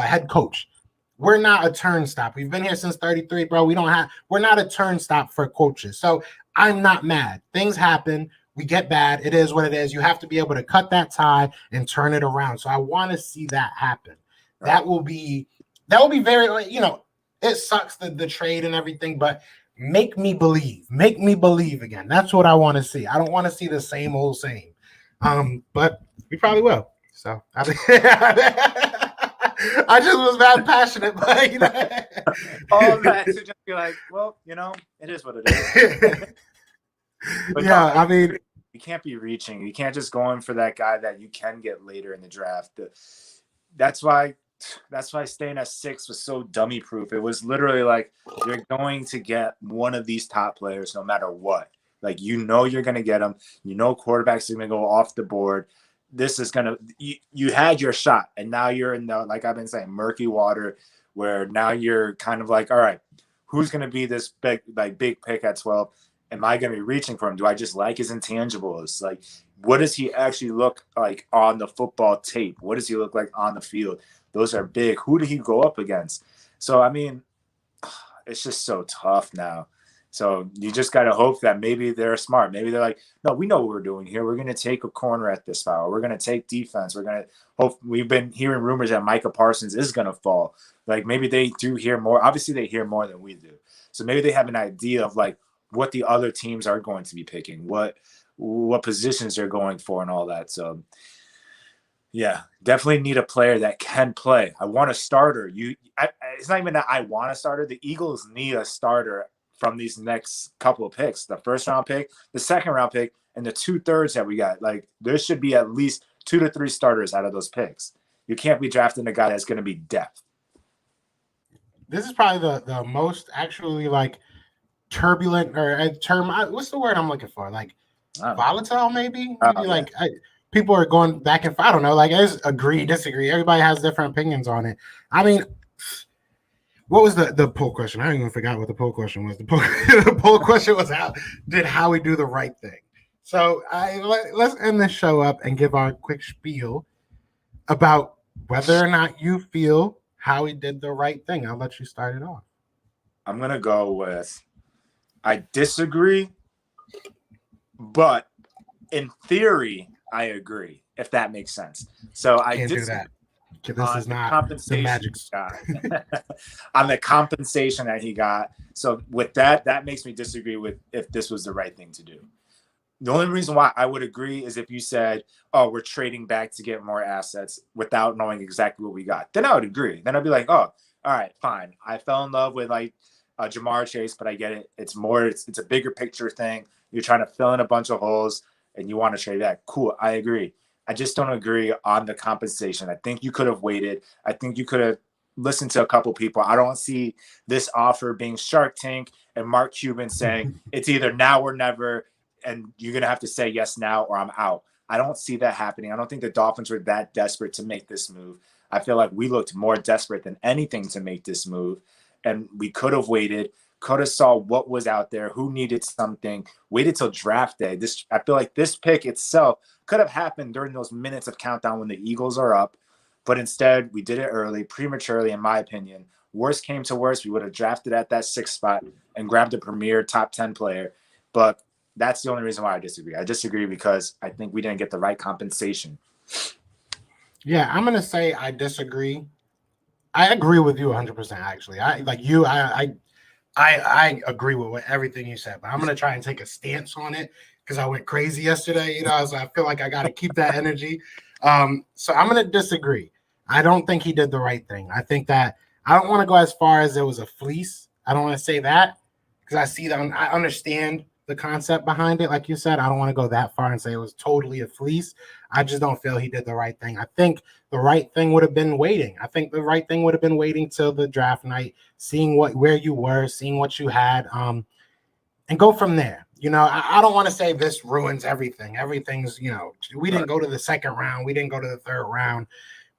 head coach. We're not a turnstop. We've been here since 33, bro. We're not a turnstop for coaches. So I'm not mad. Things happen. We get bad. It is what it is. You have to be able to cut that tie and turn it around. So I want to see that happen. Right. That will be very, it sucks the trade and everything, but make me believe again. That's what I want to see. I don't want to see the same old same. But we probably will. So I just was that passionate, but all that to just be like, well, it is what it is. But yeah, no, I mean, you can't be reaching. You can't just go in for that guy that you can get later in the draft. That's why staying at 6 was so dummy proof. It was literally like you're going to get one of these top players no matter what. Like you're going to get them. Quarterbacks are going to go off the board. This is going to you had your shot, and now you're in the, like I've been saying, murky water where now you're kind of like, all right, who's going to be this big pick at 12? Am I going to be reaching for him? Do I just like his intangibles? Like, what does he actually look like on the football tape? What does he look like on the field? Those are big. Who did he go up against? So, I mean, it's just so tough now. So you just got to hope that maybe they're smart. Maybe they're like, no, we know what we're doing here. We're going to take a corner at this foul. We're going to take defense. We're going to hope. We've been hearing rumors that Micah Parsons is going to fall. Like maybe they do hear more. Obviously, they hear more than we do. So maybe they have an idea of like what the other teams are going to be picking, what positions they're going for and all that. So yeah, definitely need a player that can play. I want a starter. It's not even that I want a starter. The Eagles need a starter from these next couple of picks, the first round pick, the second round pick, and the 2/3 that we got. Like there should be at least 2 to 3 starters out of those picks. You can't be drafting a guy that's going to be depth. This is probably the most actually like turbulent or a term. What's the word I'm looking for? Like volatile, maybe like people are going back and forth. I don't know. Like, I just agree, disagree. Everybody has different opinions on it. I mean, what was the poll question? I even forgot what the poll question was. The poll question was did Howie do the right thing? So let's end this show up and give our quick spiel about whether or not you feel Howie did the right thing. I'll let you start it off. I'm going to go with I disagree, but in theory, I agree, if that makes sense. So I can't do that. This is not compensation the magic on the compensation that he got. So with that makes me disagree with if this was the right thing to do. The only reason why I would agree is if you said, oh, we're trading back to get more assets without knowing exactly what we got. Then I would agree. Then I'd be like, oh, all right, fine. I fell in love with like Jamar Chase, but I get it. It's a bigger picture thing. You're trying to fill in a bunch of holes and you want to trade that. Cool. I agree. I just don't agree on the compensation. I think you could have waited. I think you could have listened to a couple people. I don't see this offer being Shark Tank and Mark Cuban saying it's either now or never, and you're going to have to say yes now or I'm out. I don't see that happening. I don't think the Dolphins were that desperate to make this move. I feel like we looked more desperate than anything to make this move, and we could have waited, could have saw what was out there, who needed something, waited till draft day. I feel like this pick itself could have happened during those minutes of countdown when the Eagles are up, but instead we did it early, prematurely, in my opinion. Worst came to worst, we would have drafted at that 6th spot and grabbed a premier top 10 player. But that's the only reason why I disagree. I disagree because I think we didn't get the right compensation. Yeah, I'm gonna say I disagree. I agree with you 100%. Actually, I agree with everything you said, but I'm gonna try and take a stance on it because I went crazy yesterday. So I feel like I got to keep that energy. So I'm gonna disagree. I don't think he did the right thing. I think that I don't want to go as far as it was a fleece. I don't want to say that because I see that I understand the concept behind it. Like you said, I don't want to go that far and say it was totally a fleece. I just don't feel he did the right thing. I think the right thing would have been waiting. I think the right thing would have been waiting till the draft night, seeing where you were, seeing what you had, and go from there. I don't want to say this ruins everything. Everything's, we didn't go to the 2nd round. We didn't go to the 3rd round.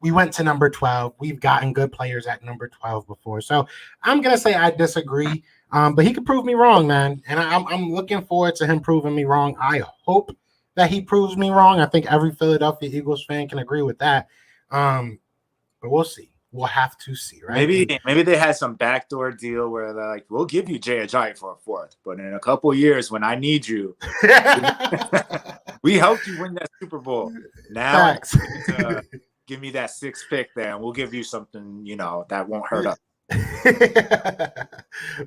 We went to number 12. We've gotten good players at number 12 before. So I'm going to say I disagree. But he could prove me wrong, man. And I'm looking forward to him proving me wrong. I hope that he proves me wrong. I think every Philadelphia Eagles fan can agree with that. But we'll see. We'll have to see, right? Maybe they had some backdoor deal where they're like, we'll give you Jay Ajayi for a 4th, but in a couple of years when I need you, we helped you win that Super Bowl. Now give me that 6th pick there, and we'll give you something, that won't hurt us.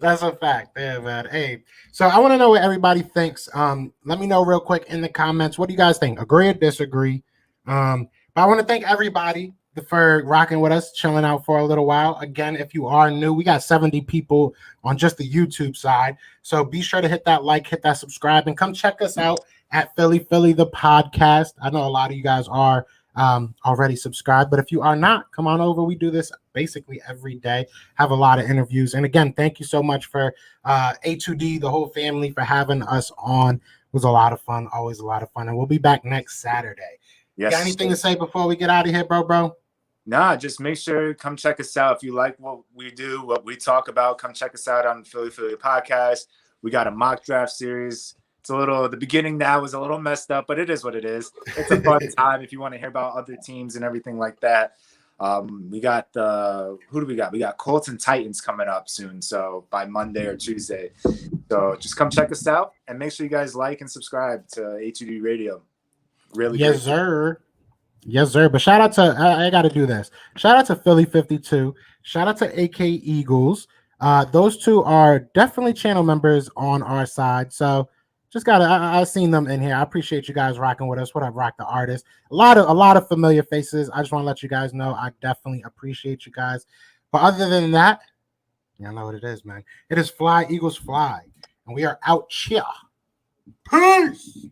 That's a fact. Yeah, man. Hey, so I want to know what everybody thinks. Let me know real quick in the comments. What do you guys think? Agree or disagree? But I want to thank everybody for rocking with us, chilling out for a little while. Again, if you are new, we got 70 people on just the YouTube side. So be sure to hit that like, hit that subscribe, and come check us out at Philly the podcast. I know a lot of you guys are already subscribed, but if you are not, come on over. We do this basically every day, have a lot of interviews. And again, thank you so much for A2D, the whole family, for having us on. It was a lot of fun, always a lot of fun. And we'll be back next Saturday. Yes. Got anything to say before we get out of here, bro? Nah, just make sure come check us out. If you like what we do, what we talk about, come check us out on Philly Podcast. We got a mock draft series. It's the beginning now was a little messed up, but it is what it is. It's a fun time if you want to hear about other teams and everything like that. We got who do we got? We got Colts and Titans coming up soon. So by Monday or Tuesday. So just come check us out and make sure you guys like and subscribe to A2D Radio. Really? Yes, sir. Yes, sir. But shout out to I got to do this. Shout out to Philly 52. Shout out to AK Eagles. Those two are definitely channel members on our side. So just I've seen them in here. I appreciate you guys rocking with us. What up, Rock the Artist? A lot of familiar faces. I just want to let you guys know I definitely appreciate you guys. But other than that, you know what it is, man. It is Fly Eagles Fly, and we are out here. Peace.